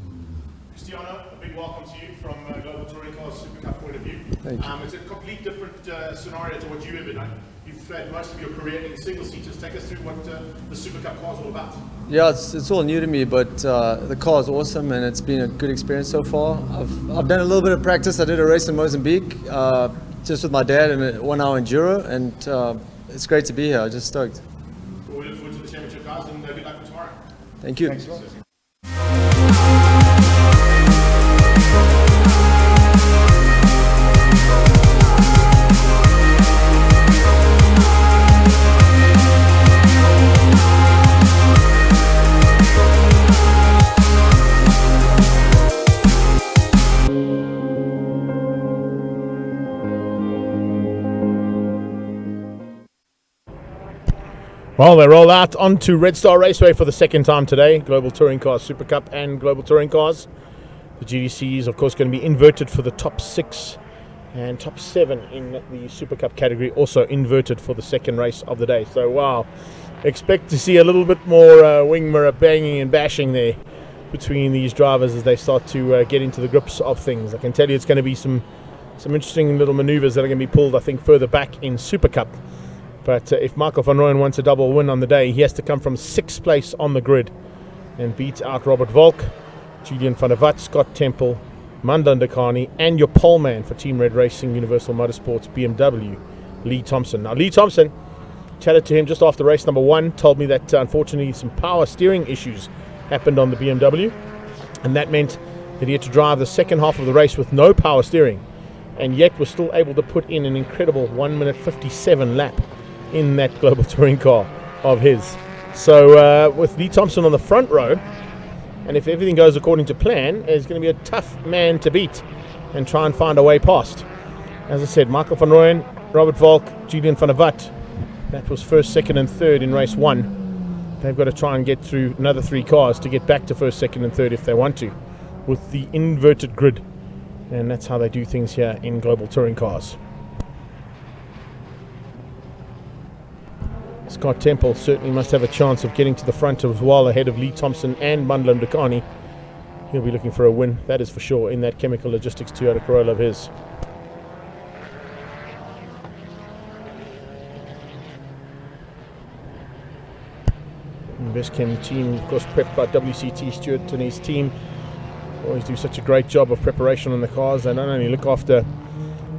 [SPEAKER 1] Cristiano, a big welcome to you from Global Touring Car Super Cup point of view.
[SPEAKER 8] Thank you.
[SPEAKER 1] It's a complete different scenario to what you've ever done. You've had most of your career in single-seaters. Take us through what the Super Cup car is all about.
[SPEAKER 5] Yeah, it's all new to me, but the car is awesome and it's been a good experience so far. I've done a little bit of practice. I did a race in Mozambique just with my dad in a 1 hour enduro, and it's great to be here. I'm just stoked.
[SPEAKER 1] Well, we look forward to the championship, guys, and good luck for tomorrow.
[SPEAKER 5] Thank you.
[SPEAKER 1] Thanks a lot. Well, they roll out onto Red Star Raceway for the second time today. Global Touring Cars Super Cup and Global Touring Cars. The GTC is, of course, going to be inverted for the top 6 and top 7 in the Super Cup category. Also inverted for the second race of the day. So, wow. Expect to see a little bit more wing mirror banging and bashing there between these drivers as they start to get into the grips of things. I can tell you it's going to be some interesting little maneuvers that are going to be pulled, I think, further back in Super Cup. But if Michael van Rooyen wants a double win on the day, he has to come from 6th place on the grid and beat out Robert Volk, Julian van der Walt, Scott Temple, Mandan Dekani, and your pole man for Team Red Racing Universal Motorsports BMW, Lee Thompson. Now, Lee Thompson, chatted to him just after race number 1, told me that unfortunately some power steering issues happened on the BMW, and that meant that he had to drive the second half of the race with no power steering, and yet was still able to put in an incredible 1 minute 57 lap in that Global Touring car of his. So with Lee Thompson on the front row, and if everything goes according to plan, is going to be a tough man to beat and try and find a way past. As I said, Michael van Rooyen, Robert Volk, Julian van der Walt, that was 1st, 2nd and 3rd in race 1. They've got to try and get through another 3 cars to get back to 1st, 2nd and 3rd if they want to, with the inverted grid. And that's how they do things here in Global Touring Cars. Scott Temple certainly must have a chance of getting to the front as well, ahead of Lee Thompson and Mandlam Dekani. He'll be looking for a win, that is for sure, in that Chemical Logistics Toyota Corolla of his. Investchem team, of course, prepped by WCT Stewart and his team. Always do such a great job of preparation on the cars. They not only look after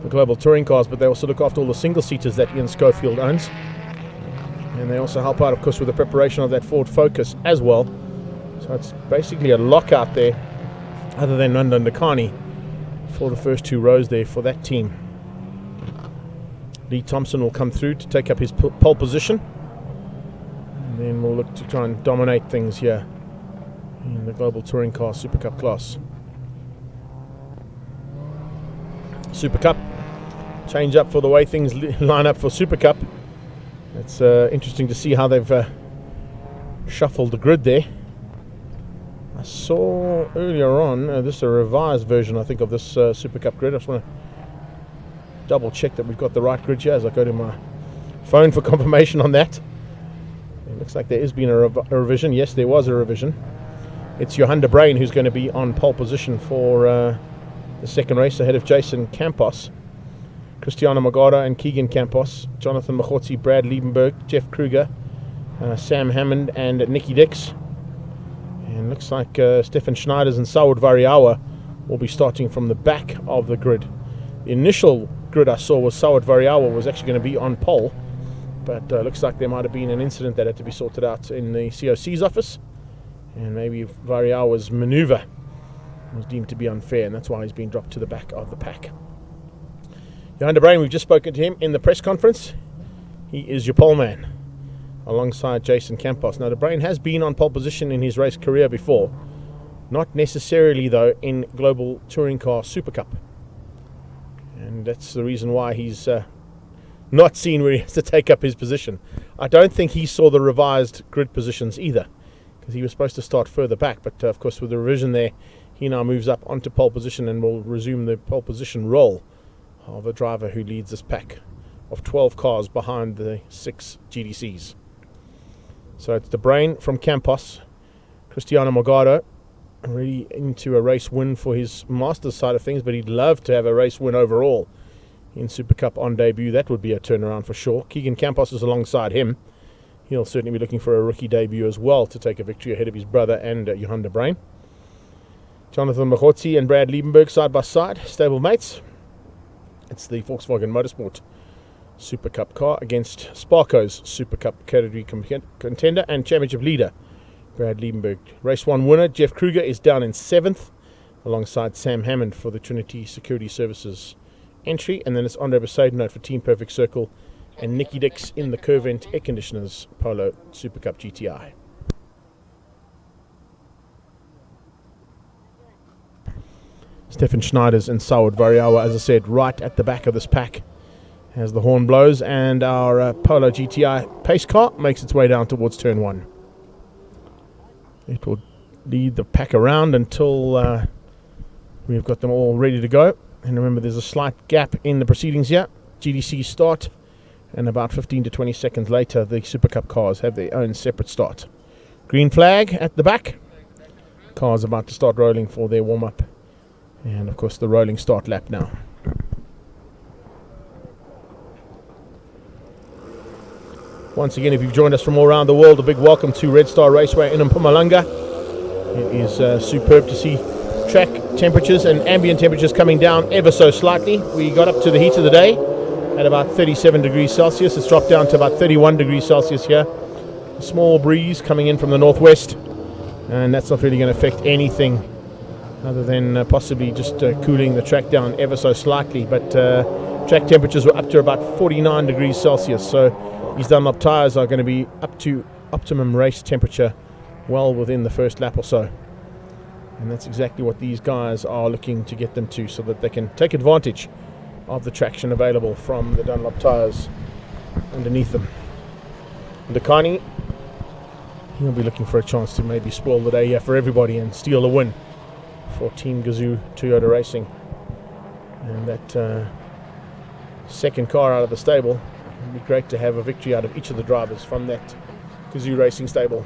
[SPEAKER 1] the Global Touring cars, but they also look after all the single-seaters that Ian Schofield owns. And they also help out, of course, with the preparation of that Ford Focus as well. So it's basically a lockout there, other than Nandan Dekani, for the first 2 rows there for that team. Lee Thompson will come through to take up his pole position. And then we'll look to try and dominate things here in the Global Touring Car Super Cup class. Super Cup, change up for the way things line up for Super Cup. It's interesting to see how they've shuffled the grid there. I saw earlier on, this is a revised version, I think, of this Super Cup grid. I just want to double check that we've got the right grid here as I go to my phone for confirmation on that. It looks like there has been a revision. Yes, there was a revision. It's Johan de Bruin who's going to be on pole position for the second race ahead of Jason Campos, Cristiano Magara and Keegan Campos, Jonathan Machotzi, Brad Liebenberg, Jeff Kruger, Sam Hammond and Nicky Dix. And looks like Stefan Schneiders and Saud Variawa will be starting from the back of the grid. The initial grid I saw was Saud Variawa was actually going to be on pole, but looks like there might have been an incident that had to be sorted out in the COC's office, and maybe Variawa's manoeuvre was deemed to be unfair, and that's why he's been dropped to the back of the pack. Johan de Bruin, we've just spoken to him in the press conference. He is your pole man alongside Jason Campos. Now, de Bruin has been on pole position in his race career before, not necessarily though in Global Touring Car Super Cup, and that's the reason why he's not seen where he has to take up his position. I don't think he saw the revised grid positions either, because he was supposed to start further back, but of course with the revision there, he now moves up onto pole position and will resume the pole position role of a driver who leads this pack of 12 cars behind the 6 GTCs. So it's de Bruin from Campos, Cristiano Morgado, really into a race win for his Masters side of things, but he'd love to have a race win overall in Super Cup on debut. That would be a turnaround for sure. Keegan Campos is alongside him. He'll certainly be looking for a rookie debut as well to take a victory ahead of his brother and Johan de Bruin. Jonathan Machotzi and Brad Liebenberg side by side, stable mates. It's the Volkswagen Motorsport Super Cup car against Sparco's Super Cup category contender and championship leader, Brad Liebenberg. Race 1 winner, Jeff Kruger, is down in 7th, alongside Sam Hammond for the Trinity Security Services entry. And then it's Andre Besaidenote for Team Perfect Circle and Nicky Dix in the Curvent Air Conditioners Polo Super Cup GTI. Stefan Schneiders and Saud Variawa, as I said, right at the back of this pack as the horn blows, and our Polo GTI pace car makes its way down towards turn 1. It will lead the pack around until we've got them all ready to go. And remember, there's a slight gap in the proceedings here. GDC start, and about 15 to 20 seconds later, the Super Cup cars have their own separate start. Green flag at the back. Cars about to start rolling for their warm-up. And of course the rolling start lap now. Once again, if you've joined us from all around the world, a big welcome to Red Star Raceway in Mpumalanga. It is superb to see track temperatures and ambient temperatures coming down ever so slightly. We got up to the heat of the day at about 37 degrees Celsius. It's dropped down to about 31 degrees Celsius here. A small breeze coming in from the northwest, and that's not really going to affect anything other than possibly just cooling the track down ever so slightly. But track temperatures were up to about 49 degrees Celsius, so these Dunlop tyres are going to be up to optimum race temperature well within the first lap or so. And that's exactly what these guys are looking to get them to, so that they can take advantage of the traction available from the Dunlop tyres underneath them. Dakani, he'll be looking for a chance to maybe spoil the day here for everybody and steal a win for Team Gazoo Toyota Racing. And that second car out of the stable, it would be great to have a victory out of each of the drivers from that Gazoo Racing stable.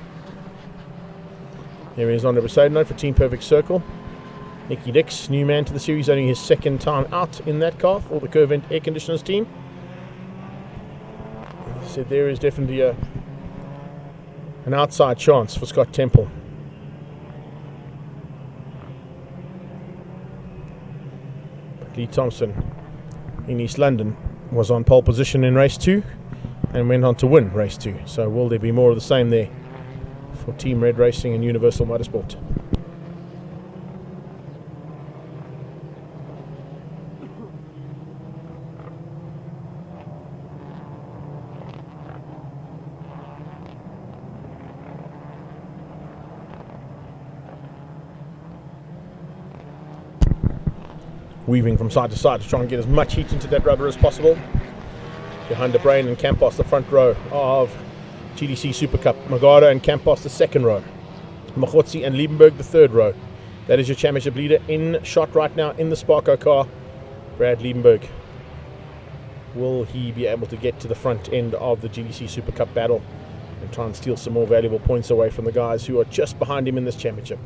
[SPEAKER 1] Here is Andre Besaidenote for Team Perfect Circle. Nicky Dix, new man to the series, only his second time out in that car for the Curvent Air Conditioners team. As I said, there is definitely an outside chance for Scott Temple. Lee Thompson in East London was on pole position in race 2 and went on to win race 2. So will there be more of the same there for Team Red Racing and Universal Motorsport? Weaving from side to side to try and get as much heat into that rubber as possible. Behind de Bruin and Campos, the front row of GDC Super Cup. Magada and Campos, the second row. Machotzi and Liebenberg, the third row. That is your championship leader in shot right now in the Sparko car, Brad Liebenberg. Will he be able to get to the front end of the GTC Super Cup battle and try and steal some more valuable points away from the guys who are just behind him in this championship?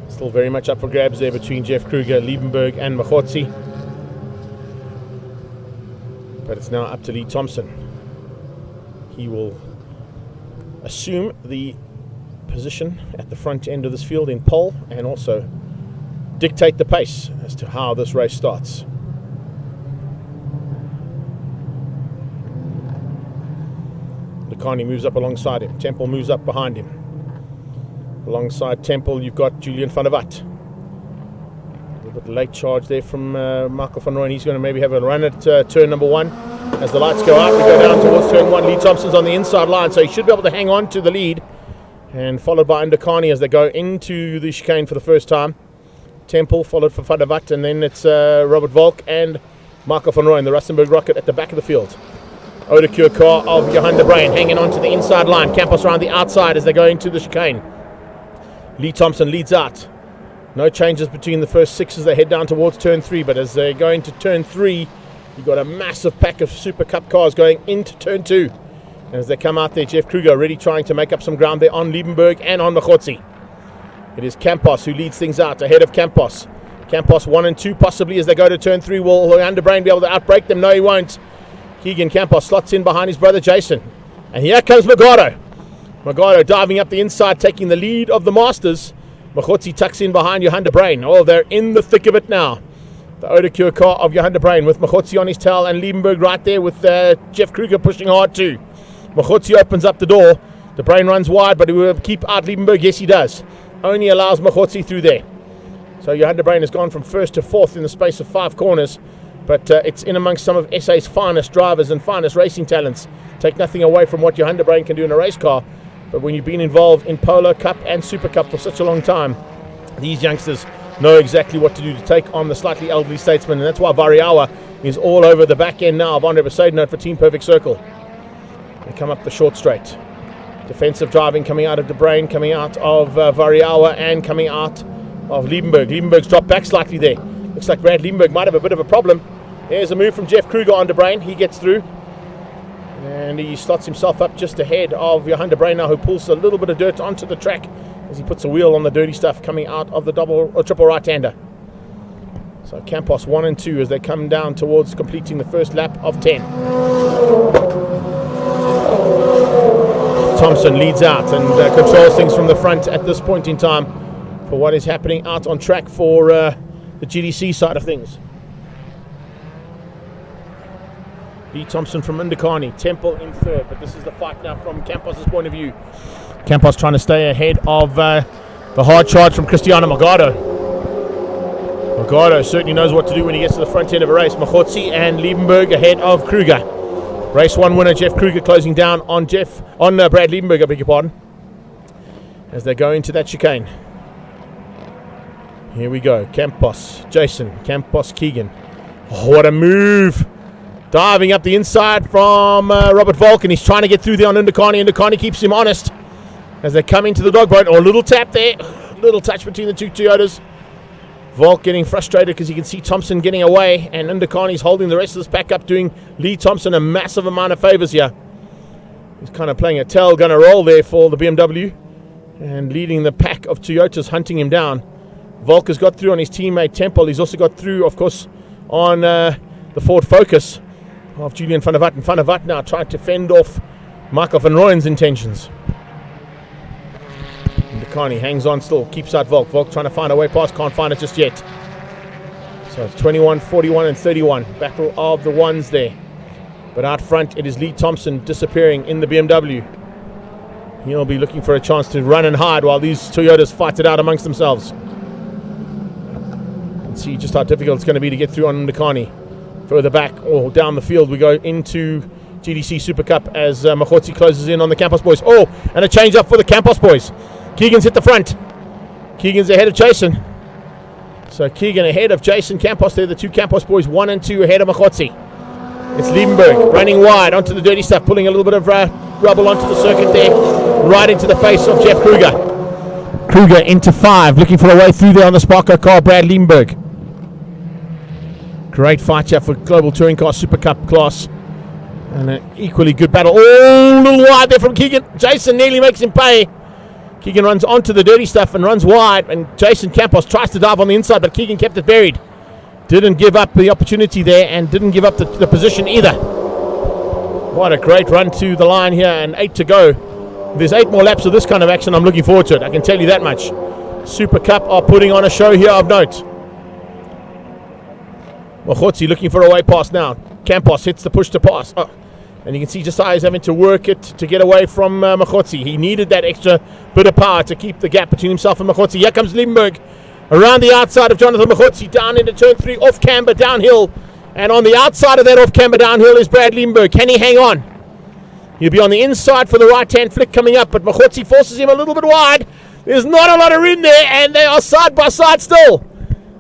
[SPEAKER 1] Still very much up for grabs there between Jeff Kruger, Liebenberg and Machotzi. But it's now up to Lee Thompson. He will assume the position at the front end of this field in pole and also dictate the pace as to how this race starts. Carney moves up alongside him. Temple moves up behind him. Alongside Temple, you've got Julian van der Walt. A little bit late charge there from Michael van Rooyen. He's going to maybe have a run at turn number 1. As the lights go out, we go down towards turn 1. Lee Thompson's on the inside line, so he should be able to hang on to the lead. And followed by Ndakani as they go into the chicane for the first time. Temple followed for van der Walt, and then it's Robert Volk and Michael van Rooyen, the Rustenburg Rocket, at the back of the field. Odecure car of Johan de Bruin hanging on to the inside line. Campos around the outside as they go into the chicane. Lee Thompson leads out. No changes between the first 6 as they head down towards turn 3, but as they go into turn 3, you've got a massive pack of Super Cup cars going into turn 2. And as they come out there, Jeff Kruger already trying to make up some ground there on Liebenberg and on Machotzi. It is Campos who leads things out ahead of Campos. Campos 1 and 2 possibly as they go to turn 3. Will Johan de Bruin be able to outbrake them? No, he won't. Keegan Campos slots in behind his brother Jason. And here comes Magado. Magado diving up the inside, taking the lead of the Masters. Machotzi tucks in behind Johan de Bruin. Oh, they're in the thick of it now. The Odecure car of Johan de Bruin with Machotzi on his tail and Liebenberg right there with Jeff Kruger pushing hard too. Machotzi opens up the door. De Bruin runs wide, but he will keep out Liebenberg. Yes, he does. Only allows Machotzi through there. So Johan de Bruin has gone from 1st to 4th in the space of 5 corners. But it's in amongst some of SA's finest drivers and finest racing talents. Take nothing away from what Johan de Bruin can do in a race car. But when you've been involved in Polo Cup and Super Cup for such a long time, these youngsters know exactly what to do to take on the slightly elderly statesman. And that's why Variawa is all over the back end now of Andre Besaidenote for Team Perfect Circle. They come up the short straight. Defensive driving coming out of de Bruin, coming out of Variawa, and coming out of Liebenberg. Liebenberg's dropped back slightly there. Looks like Brad Liebenberg might have a bit of a problem. There's a move from Jeff Kruger on de Bruin. He gets through. And he slots himself up just ahead of Johan de Bruin now, who pulls a little bit of dirt onto the track as he puts a wheel on the dirty stuff coming out of the triple right-hander. So Campos 1 and 2 as they come down towards completing the first lap of 10. Thompson leads out and controls things from the front at this point in time for what is happening out on track for the GTC side of things. Lee Thompson from Ndakani, Temple in 3rd, but this is the fight now from Campos' point of view. Campos trying to stay ahead of the hard charge from Cristiano Magado. Magado certainly knows what to do when he gets to the front end of a race. Machotzi and Liebenberg ahead of Kruger. Race 1 winner Jeff Kruger closing down on Brad Liebenberg, I beg your pardon, as they go into that chicane. Here we go. Campos, Jason, Campos, Keegan. Oh, what a move! Diving up the inside from Robert Volk, and he's trying to get through there on Ndakani. Ndakani keeps him honest as they come into the dog boat. Oh, a little tap there. Little touch between the two Toyotas. Volk getting frustrated because you can see Thompson getting away, and Ndakani's holding the rest of this pack up, doing Lee Thompson a massive amount of favours here. He's kind of playing a tail gunner role there for the BMW and leading the pack of Toyotas, hunting him down. Volk has got through on his teammate Temple. He's also got through, of course, on the Ford Focus of Julian van der Walt. And van der Walt now trying to fend off Michael van Rooyen's intentions. Ndakani hangs on still, keeps out Volk. Volk trying to find a way past, can't find it just yet. So it's 21, 41 and 31. Battle of the ones there. But out front it is Lee Thompson disappearing in the BMW. He'll be looking for a chance to run and hide while these Toyotas fight it out amongst themselves. And see just how difficult it's going to be to get through on Ndakani. Further back or down the field we go into GTC Super Cup as Machotzi closes in on the Campos boys. Oh, and a change up for the Campos boys. Keegan's hit the front. Keegan's ahead of Jason. So Keegan ahead of Jason Campos. They're the two Campos boys, 1 and 2 ahead of Machotzi. It's Liebenberg running wide onto the dirty stuff, pulling a little bit of rubble onto the circuit there, right into the face of Jeff Kruger. Kruger into 5, looking for a way through there on the Sparko car, Brad Lienberg. Great fight here for Global Touring Car Super Cup class. And an equally good battle. Oh, a little wide there from Keegan. Jason nearly makes him pay. Keegan runs onto the dirty stuff and runs wide. And Jason Campos tries to dive on the inside, but Keegan kept it buried. Didn't give up the opportunity there and didn't give up the position either. What a great run to the line here, and 8 to go. There's 8 more laps of this kind of action. I'm looking forward to it. I can tell you that much. Super Cup are putting on a show here of note. Mokhotsi looking for a way pass now. Campos hits the push to pass. Oh. And you can see just how he's having to work it to get away from Mokhotsi. He needed that extra bit of power to keep the gap between himself and Mokhotsi. Here comes Limburg around the outside of Jonathan Mokhotsi, down into turn 3, off camber, downhill. And on the outside of that off camber downhill is Brad Limburg. Can he hang on? He'll be on the inside for the right-hand flick coming up, but Mokhotsi forces him a little bit wide. There's not a lot of room there, and they are side by side still.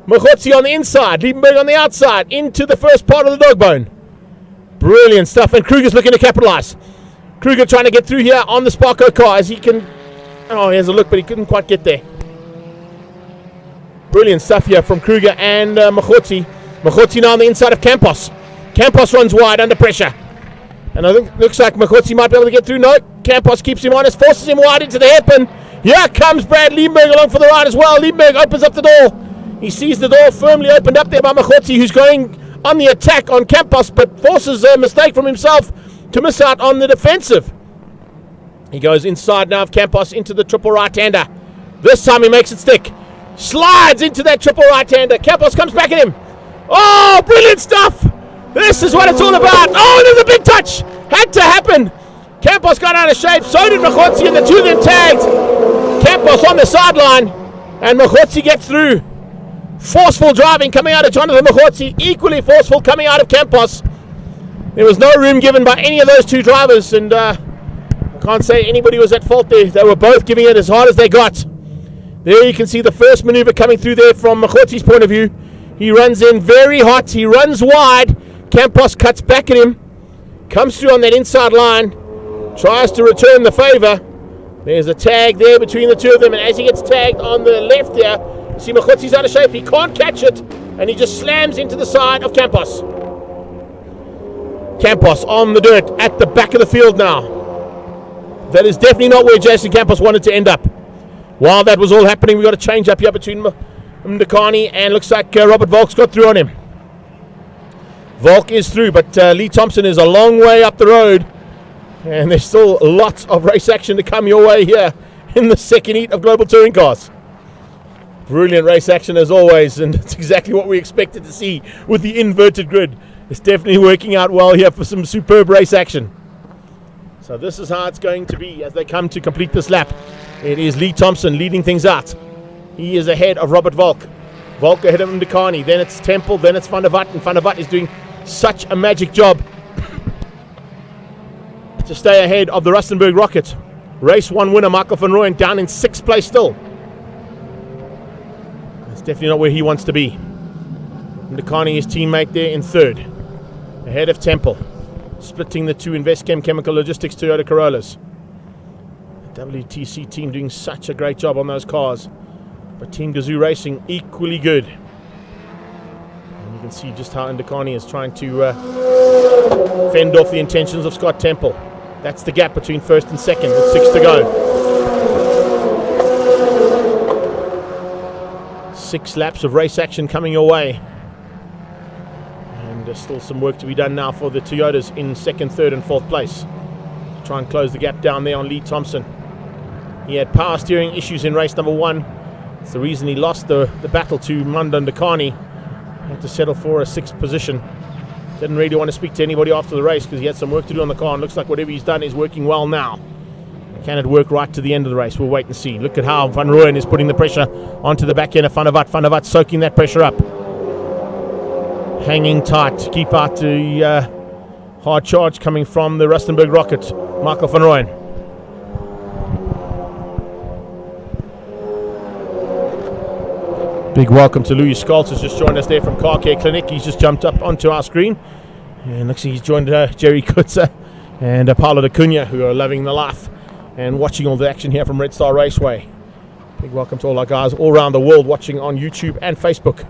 [SPEAKER 1] Mokhotsi on the inside, Liebenberg on the outside, into the first part of the dog bone. Brilliant stuff, and Kruger's looking to capitalize. Kruger trying to get through here on the Sparko car as he can... Oh, he has a look, but he couldn't quite get there. Brilliant stuff here from Kruger and Mokhotsi. Mokhotsi now on the inside of Campos. Campos runs wide under pressure. And I think looks like Mokhotsi might be able to get through. No, Campos keeps him honest, forces him wide into the hairpin. Here comes Brad Limburg along for the ride as well. Limburg opens up the door. He sees the door firmly opened up there by Mokhotsi, who's going on the attack on Campos, but forces a mistake from himself to miss out on the defensive. He goes inside now of Campos into the triple right-hander. This time he makes it stick. Slides into that triple right-hander. Campos comes back at him. Oh, brilliant stuff. This is what it's all about. Oh, there's a big touch. Had to happen. Campos got out of shape. So did Mokhotsi, and the two of them tagged. Campos on the sideline, and Mokhotsi gets through. Forceful driving coming out of Jonathan Mokhotsi. Equally forceful coming out of Campos. There was no room given by any of those two drivers, and I can't say anybody was at fault there. They were both giving it as hard as they got. There you can see the first maneuver coming through there from Mokhotsi's point of view. He runs in very hot. He runs wide. Campos cuts back at him. Comes through on that inside line. Tries to return the favor. There's a tag there between the two of them. And as he gets tagged on the left here, you see Mokhotsi's out of shape. He can't catch it. And he just slams into the side of Campos. Campos on the dirt at the back of the field now. That is definitely not where Jason Campos wanted to end up. While that was all happening, we got a change up here between Mdekani, and looks like Robert Volk's got through on him. Volk is through, but Lee Thompson is a long way up the road, and there's still lots of race action to come your way here in the second heat of Global Touring Cars. Brilliant race action as always, and it's exactly what we expected to see with the inverted grid. It's definitely working out well here for some superb race action. So this is how it's going to be as they come to complete this lap. It is Lee Thompson leading things out. He is ahead of Robert Volk. Volk ahead of Mdekani. Then it's Temple. Then it's Van der Vat. And Van der Vat is doing such a magic job to stay ahead of the Rustenburg Rocket. Race 1 winner Michael van Rooyen down in 6th place still. That's definitely not where he wants to be. Mdekani, his teammate, there in 3rd. Ahead of Temple. Splitting the two Investchem Chemical Logistics Toyota Corollas. The WTC team doing such a great job on those cars. But Team Gazoo Racing equally good. And you can see just how Ndekani is trying to fend off the intentions of Scott Temple. That's the gap between 1st and 2nd with 6 to go. 6 laps of race action coming your way. And there's still some work to be done now for the Toyotas in 2nd, 3rd and 4th place. Try and close the gap down there on Lee Thompson. He had power steering issues in race number 1. It's the reason he lost the battle to Manda Ndekani. He had to settle for a 6th position. Didn't really want to speak to anybody after the race because he had some work to do on the car, and looks like whatever he's done is working well now. Can it work right to the end of the race? We'll wait and see. Look at how Van Rooyen is putting the pressure onto the back end of Van der Vat. Van der Vat soaking that pressure up. Hanging tight to keep out the hard charge coming from the Rustenburg Rocket. Michael van Rooyen. Big welcome to Louis Scholz, who's just joined us there from Car Care Clinic. He's just jumped up onto our screen. And looks like he's joined Jerry Kutzer and Paolo da Cunha, who are loving the life and watching all the action here from Red Star Raceway. Big welcome to all our guys all around the world watching on YouTube and Facebook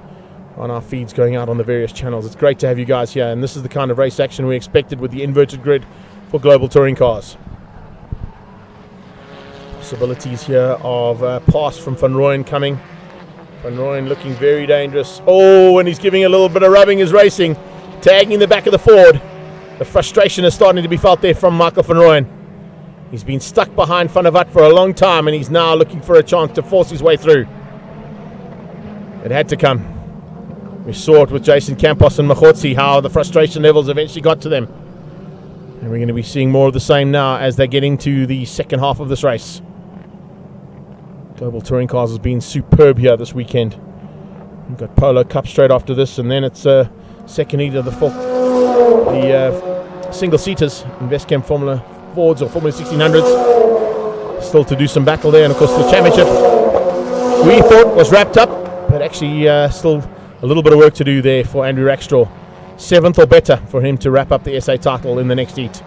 [SPEAKER 1] on our feeds going out on the various channels. It's great to have you guys here, and this is the kind of race action we expected with the inverted grid for global touring cars. Possibilities here of pass from Van Rooyen coming. Van Rooyen looking very dangerous. Oh, and he's giving a little bit of rubbing his racing, tagging the back of the Ford. The frustration is starting to be felt there from Michael Van Rooyen. He's been stuck behind Van der Walt for a long time, and he's now looking for a chance to force his way through. It had to come. We saw it with Jason Campos and Machotsi, how the frustration levels eventually got to them. And we're going to be seeing more of the same now as they get into the second half of this race. Global Touring Cars has been superb here this weekend. We've got Polo Cup straight after this, and then it's second heat of the single-seaters in Westcam Formula Fords or Formula 1600s. Still to do some battle there, and of course the championship we thought was wrapped up, but actually still a little bit of work to do there for Andrew Rackstraw. 7th or better for him to wrap up the SA title in the next heat.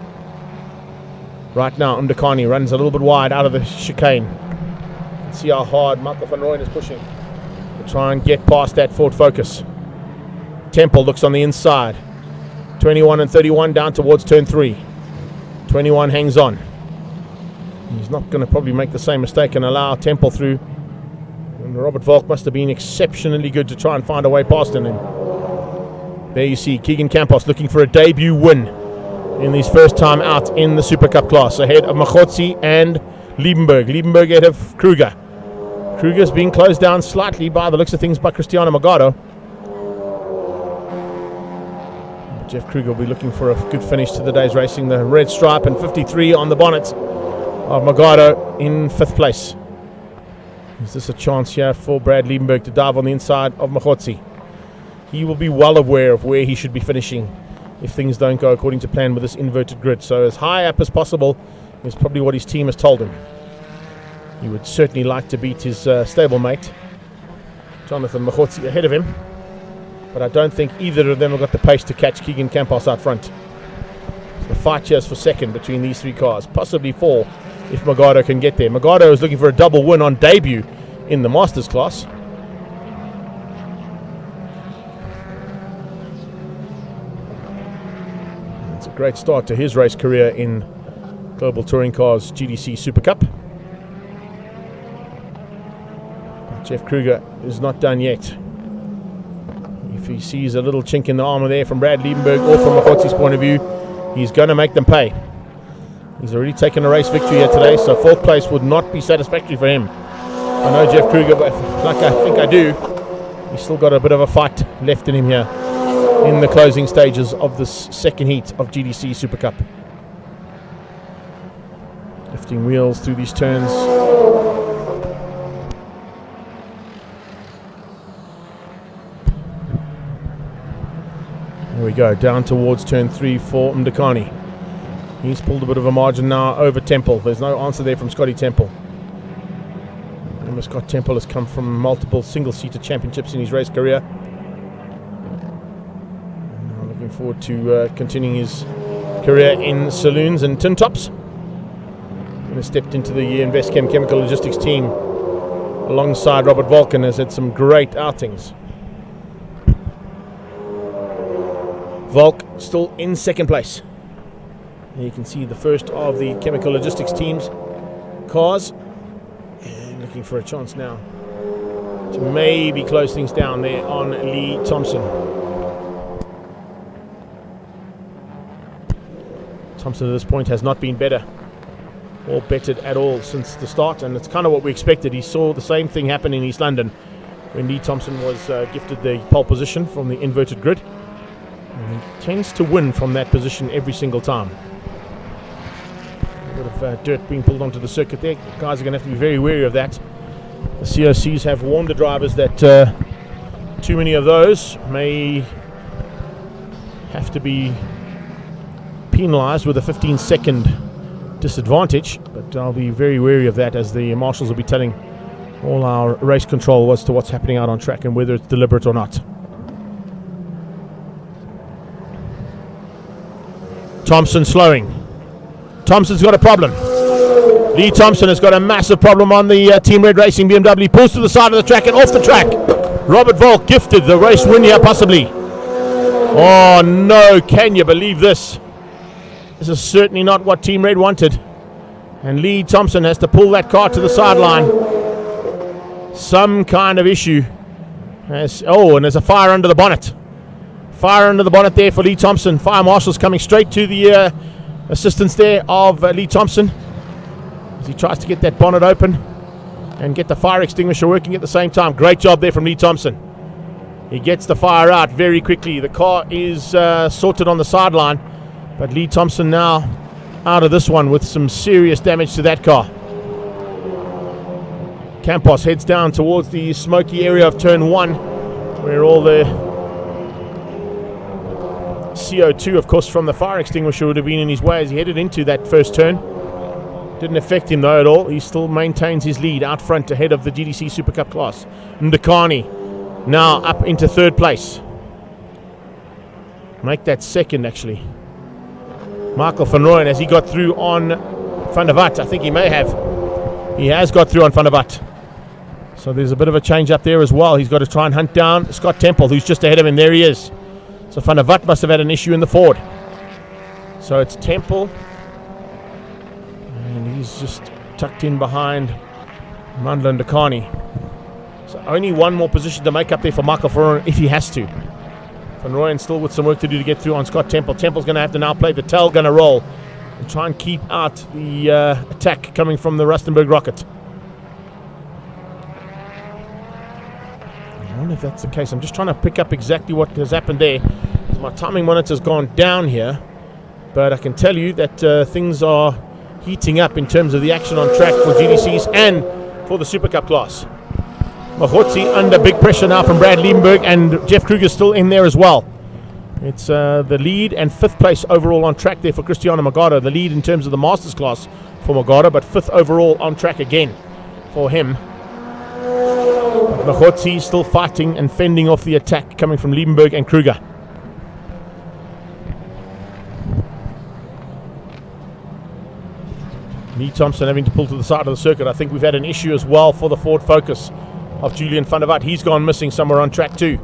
[SPEAKER 1] Right now, Umdakani runs a little bit wide out of the chicane. See how hard Michael Van Rooyen is pushing to try and get past that Ford Focus. Temple looks on the inside. 21 and 31 down towards turn 3. 21 hangs on. He's not going to probably make the same mistake and allow Temple through. And Robert Volk must have been exceptionally good to try and find a way past him. There you see Keegan Campos looking for a debut win in his first time out in the Super Cup class, ahead of Machotsi and Liebenberg. Liebenberg ahead of Kruger. Kruger's being closed down slightly by the looks of things by Cristiano Magado. Jeff Kruger will be looking for a good finish to the day's racing. The red stripe and 53 on the bonnet of Magado in 5th place. Is this a chance here for Brad Liebenberg to dive on the inside of Machotsi? He will be well aware of where he should be finishing if things don't go according to plan with this inverted grid. So as high up as possible is probably what his team has told him. He would certainly like to beat his stablemate, Jonathan Machotsi, ahead of him. But I don't think either of them have got the pace to catch Keegan Campos out front. So the fight here is for second between these 3 cars, possibly 4 if Magado can get there. Magado is looking for a double win on debut in the Masters class. It's a great start to his race career in Global Touring Cars GTC Super Cup. Jeff Kruger is not done yet. If he sees a little chink in the armor there from Brad Liebenberg or from Machotsi's point of view, he's going to make them pay. He's already taken a race victory here today, so 4th place would not be satisfactory for him. I know Jeff Kruger, but like I think I do, he's still got a bit of a fight left in him here in the closing stages of this second heat of GTC Super Cup. Lifting wheels through these turns. There we go, down towards turn 3 for Mdakani. He's pulled a bit of a margin now over Temple. There's no answer there from Scotty Temple. Remember, Scott Temple has come from multiple single-seater championships in his race career. Now looking forward to continuing his career in saloons and tin tops. And has stepped into the Investchem Chemical Logistics team alongside Robert Volk, has had some great outings. Volk still in 2nd place. There you can see the first of the Chemical Logistics team's cars. And looking for a chance now to maybe close things down there on Lee Thompson. Thompson at this point has not been better or bettered at all since the start, and it's kind of what we expected. He saw the same thing happen in East London when Lee Thompson was gifted the pole position from the inverted grid. And he tends to win from that position every single time. A bit of dirt being pulled onto the circuit there. Guys are going to have to be very wary of that. The COCs have warned the drivers that too many of those may have to be penalised with a 15-second disadvantage, but I'll be very wary of that, as the marshals will be telling all our race control as to what's happening out on track and whether it's deliberate or not. Thompson slowing. Thompson's got a problem. Lee Thompson has got a massive problem on the Team Red Racing BMW. Pulls to the side of the track and off the track. Robert Volk gifted the race win here, possibly. Oh no, can you believe this? This is certainly not what Team Red wanted. And Lee Thompson has to pull that car to the sideline. Some kind of issue. And there's a fire under the bonnet. Fire under the bonnet there for Lee Thompson. Fire marshals coming straight to the assistance there of Lee Thompson as he tries to get that bonnet open and get the fire extinguisher working at the same time. Great job there from Lee Thompson. He gets the fire out very quickly. The car is sorted on the sideline, but Lee Thompson now out of this one with some serious damage to that car. Campos heads down towards the smoky area of turn 1, where all the CO2, of course, from the fire extinguisher would have been in his way as he headed into that first turn. Didn't affect him though at all. He still maintains his lead out front ahead of the GTC Super Cup class. Ndakani now up into third place. Make that second, actually. Michael van Rooyen, as he got through on Van der Walt. I think he may have. He has got through on Van der Walt. So there's a bit of a change up there as well. He's got to try and hunt down Scott Temple, who's just ahead of him. There he is. So Van der Walt must have had an issue in the Ford. So it's Temple. And he's just tucked in behind Mandla Ndakani. So only one more position to make up there for Michael Van Rooyen if he has to. Van Rooyen still with some work to do to get through on Scott Temple. Temple's going to have to now play the tail gunner role and try and keep out the attack coming from the Rustenburg Rocket. I wonder if that's the case. I'm just trying to pick up exactly what has happened there. My timing monitor's gone down here, but I can tell you that things are heating up in terms of the action on track for GTCs and for the Super Cup class. Mahotsi under big pressure now from Brad Liebenberg, and Jeff Kruger still in there as well. It's the lead and 5th place overall on track there for Cristiano Magado. The lead in terms of the Masters class for Magado, but 5th overall on track again for him. Mahotsi still fighting and fending off the attack coming from Liebenberg and Kruger. Lee Thompson having to pull to the side of the circuit. I think we've had an issue as well for the Ford Focus of Julian van der Walt. He's gone missing somewhere on track too.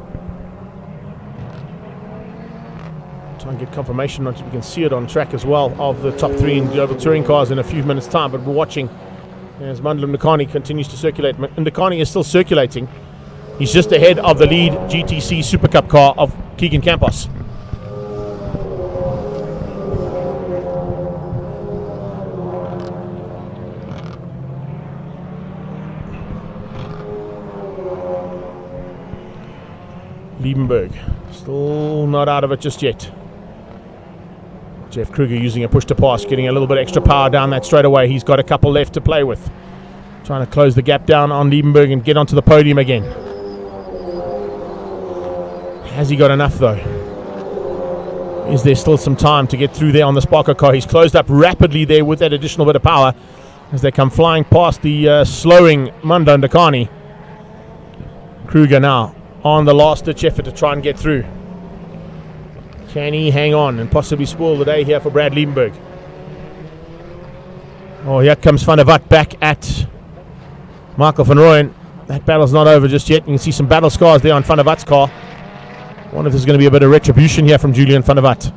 [SPEAKER 1] Try and get confirmation on it. We can see it on track as well of the top 3 in global touring cars in a few minutes time, but we're watching as Mandla Ndakani continues to circulate. Ndakani is still circulating. He's just ahead of the lead GTC Super Cup car of Keegan Campos. Liebenberg still not out of it just yet. Jeff Kruger using a push to pass, getting a little bit extra power down that straightaway. He's got a couple left to play with. Trying to close the gap down on Liebenberg and get onto the podium again. Has he got enough though? Is there still some time to get through there on the Sparker car? He's closed up rapidly there with that additional bit of power as they come flying past the slowing Mandla Ndakani. Kruger now on the last-ditch effort to try and get through. Can he hang on and possibly spoil the day here for Brad Liebenberg? Oh, here comes Van der Walt back at Michael van Rooyen. That battle's not over just yet. You can see some battle scars there on Van der Walt's car. I wonder if there's going to be a bit of retribution here from Julian van der Walt.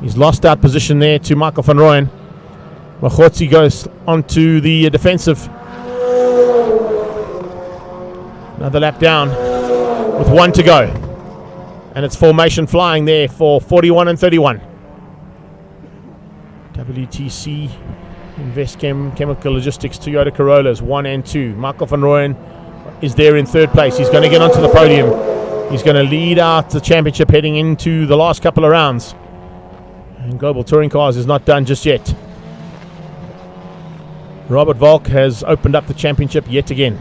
[SPEAKER 1] He's lost out position there to Michael van Rooyen. Mahotsi goes onto the defensive. Another lap down with 1 to go. And it's formation flying there for 41 and 31. WTC, Investchem, Chemical Logistics, Toyota Corollas, 1 and 2. Michael van Rooyen is there in 3rd place. He's going to get onto the podium. He's going to lead out the championship heading into the last couple of rounds. And Global Touring Cars is not done just yet. Robert Volk has opened up the championship yet again.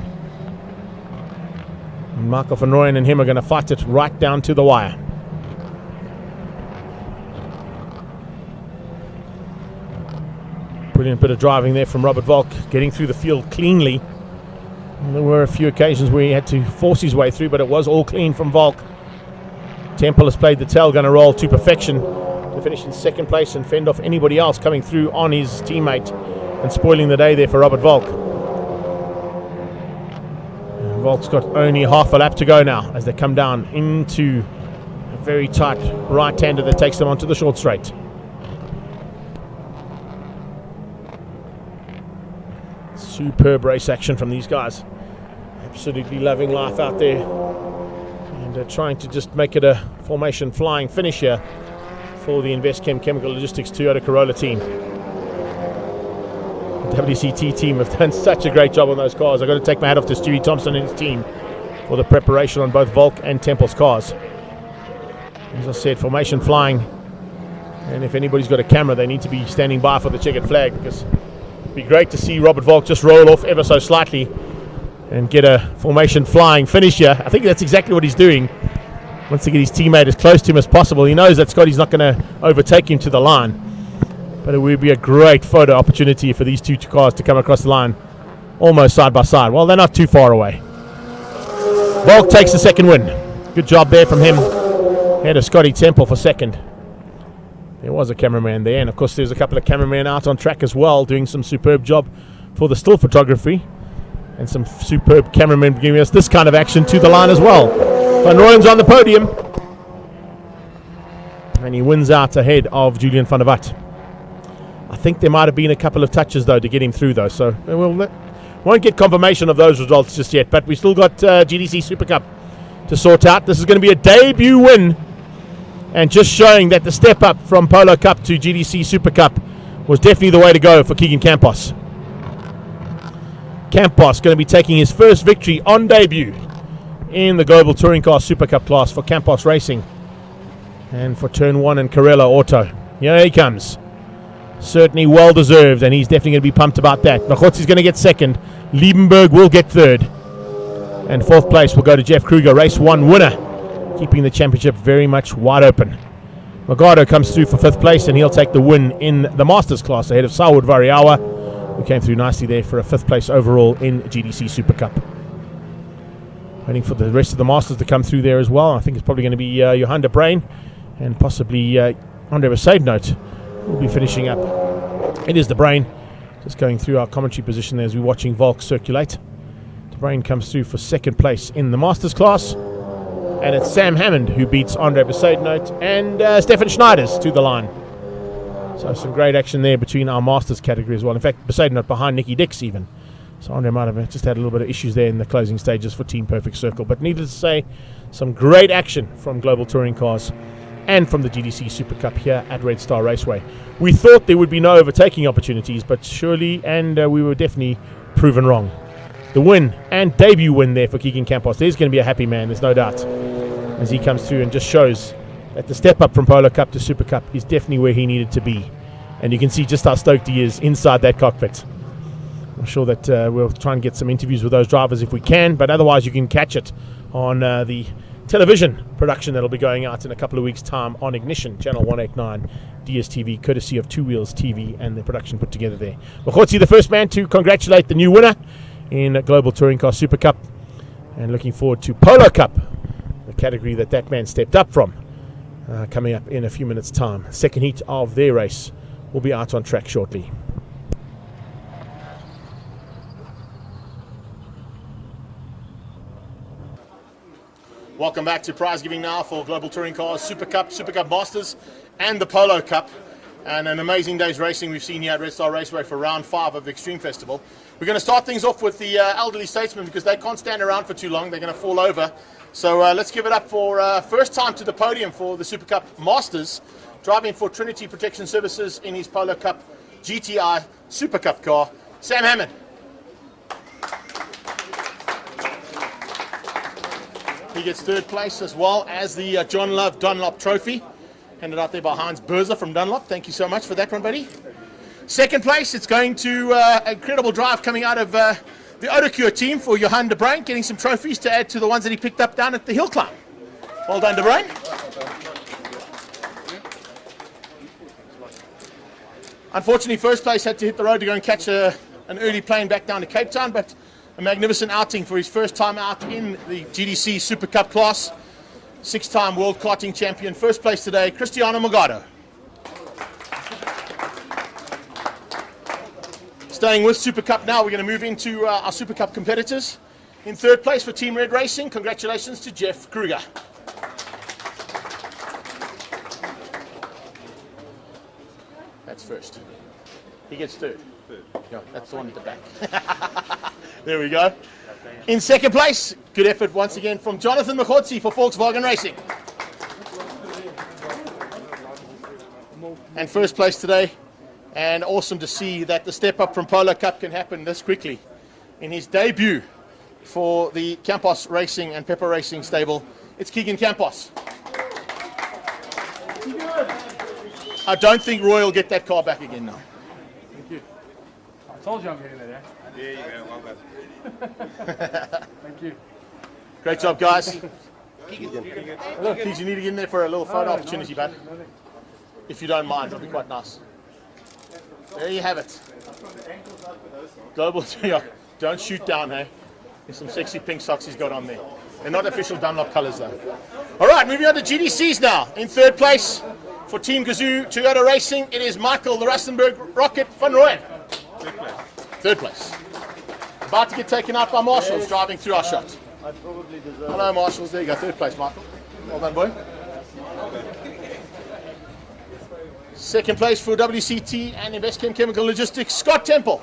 [SPEAKER 1] Michael van Rooyen and him are going to fight it right down to the wire. Brilliant bit of driving there from Robert Volk, getting through the field cleanly. And there were a few occasions where he had to force his way through, but it was all clean from Volk. Temple has played the tail gunner role to perfection to finish in 2nd place and fend off anybody else coming through on his teammate and spoiling the day there for Robert Volk. Volk's got only half a lap to go now as they come down into a very tight right-hander that takes them onto the short straight. Superb race action from these guys. Absolutely loving life out there. And trying to just make it a formation flying finish here for the Investchem Chemical Logistics Toyota Corolla team. The WCT team have done such a great job on those cars. I've got to take my hat off to Stewie Thompson and his team for the preparation on both Volk and Temple's cars. As I said, formation flying. And if anybody's got a camera, they need to be standing by for the checkered flag, because it'd be great to see Robert Volk just roll off ever so slightly and get a formation flying finish here. I think that's exactly what he's doing. Wants to get his teammate as close to him as possible. He knows that Scotty's not going to overtake him to the line, but it would be a great photo opportunity for these two cars to come across the line almost side by side. Well, they're not too far away. Volk takes the second win. Good job there from him. Ahead of Scotty Temple for second. There was a cameraman there, and of course there's a couple of cameramen out on track as well, doing some superb job for the still photography, and some superb cameramen giving us this kind of action to the line as well. Van Rooyen's on the podium, and he wins out ahead of Julian van der Walt. I think there might have been a couple of touches though to get him through though, so we won't get confirmation of those results just yet, but we still got GTC Super Cup to sort out. This is going to be a debut win, and just showing that the step up from Polo Cup to GTC Super Cup was definitely the way to go for Keegan Campos. Campos going to be taking his first victory on debut in the Global Touring Car Super Cup class for Campos Racing and for Turn 1 and Carrella Auto. Here he comes. Certainly well deserved, and he's definitely going to be pumped about that. Makhotzi's going to get second. Liebenberg will get third. And fourth place will go to Jeff Kruger, race 1 winner, keeping the championship very much wide open. Magado comes through for fifth place, and he'll take the win in the Masters class ahead of Saud Variawa, who came through nicely there for a fifth place overall in GTC Super Cup. Waiting for the rest of the Masters to come through there as well. I think it's probably going to be Johan de Bruin and possibly Andre Verseidnote will be finishing up. It is de Bruin just going through our commentary position there as we're watching Volk circulate. De Bruin comes through for second place in the Masters class, and it's Sam Hammond who beats Andre Verseidnote and Stefan Schneiders to the line. So some great action there between our Masters category as well. In fact, Verseidnote behind Nicky Dix even. So Andre might have just had a little bit of issues there in the closing stages for Team Perfect Circle. But needless to say, some great action from Global Touring Cars and from the GTC Super Cup here at Red Star Raceway. We thought there would be no overtaking opportunities, but surely, and we were definitely proven wrong. The win and debut win there for Keegan Campos. There's going to be a happy man, there's no doubt, as he comes through and just shows that the step up from Polo Cup to Super Cup is definitely where he needed to be. And you can see just how stoked he is inside that cockpit. I'm sure that we'll try and get some interviews with those drivers if we can, but otherwise you can catch it on the television production that'll be going out in a couple of weeks' time on Ignition, Channel 189, DSTV, courtesy of Two Wheels TV and the production put together there. Makhotzi, the first man to congratulate the new winner in Global Touring Car Super Cup, and looking forward to Polo Cup, the category that man stepped up from, coming up in a few minutes' time. Second heat of their race will be out on track shortly. Welcome back to prize giving now for Global Touring Cars Super Cup Masters, and the Polo Cup. And an amazing day's racing we've seen here at Red Star Raceway for round 5 of the Extreme Festival. We're going to start things off with the elderly statesmen, because they can't stand around for too long. They're going to fall over. So let's give it up for first time to the podium for the Super Cup Masters, driving for Trinity Protection Services in his Polo Cup GTI Super Cup car, Sam Hammond. He gets third place, as well as the John Love Dunlop Trophy, handed out there by Heinz Berzer from Dunlop. Thank you so much for that one, buddy. Second place, it's going to an incredible drive coming out of the Autocure team for Johan de Bruin, getting some trophies to add to the ones that he picked up down at the hill climb. Well done, de Bruin. Unfortunately, first place had to hit the road to go and catch an early plane back down to Cape Town, but a magnificent outing for his first time out in the GTC Super Cup class. 6-time world karting champion. First place today, Cristiano Magado. Staying with Super Cup now, we're going to move into our Super Cup competitors. In third place for Team Red Racing, congratulations to Jeff Kruger. That's first. He gets third. Yeah, that's the one at the back. There we go. In second place, good effort once again from Jonathan Machotsi for Volkswagen Racing. And first place today, and awesome to see that the step up from Polo Cup can happen this quickly. In his debut for the Campos Racing and Pepper Racing stable, it's Keegan Campos. I don't think Roy will get that car back again now.
[SPEAKER 10] Thank you. I told you I'm getting there. There you go, well done. Thank you.
[SPEAKER 1] Great job, guys. Keegan, you need to get in there for a little photo opportunity, bud. If you don't mind, it'll be quite nice. There you have it. Global, yeah, don't shoot down, hey? There's some sexy pink socks he's got on there. They're not official Dunlop colours, though. All right, moving on to GTCs now. In third place for Team Gazoo Toyota Racing, it is Michael the Rustenburg Rocket van Rooyen. Third place. About to get taken out by Marshals driving through our shot. Hello, Marshals. There you go. Third place, Michael. Well done, boy. Second place for WCT and Investchem Chemical Logistics, Scott Temple.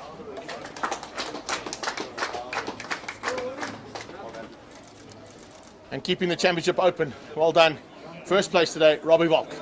[SPEAKER 1] And keeping the championship open. Well done. First place today, Robbie Volk.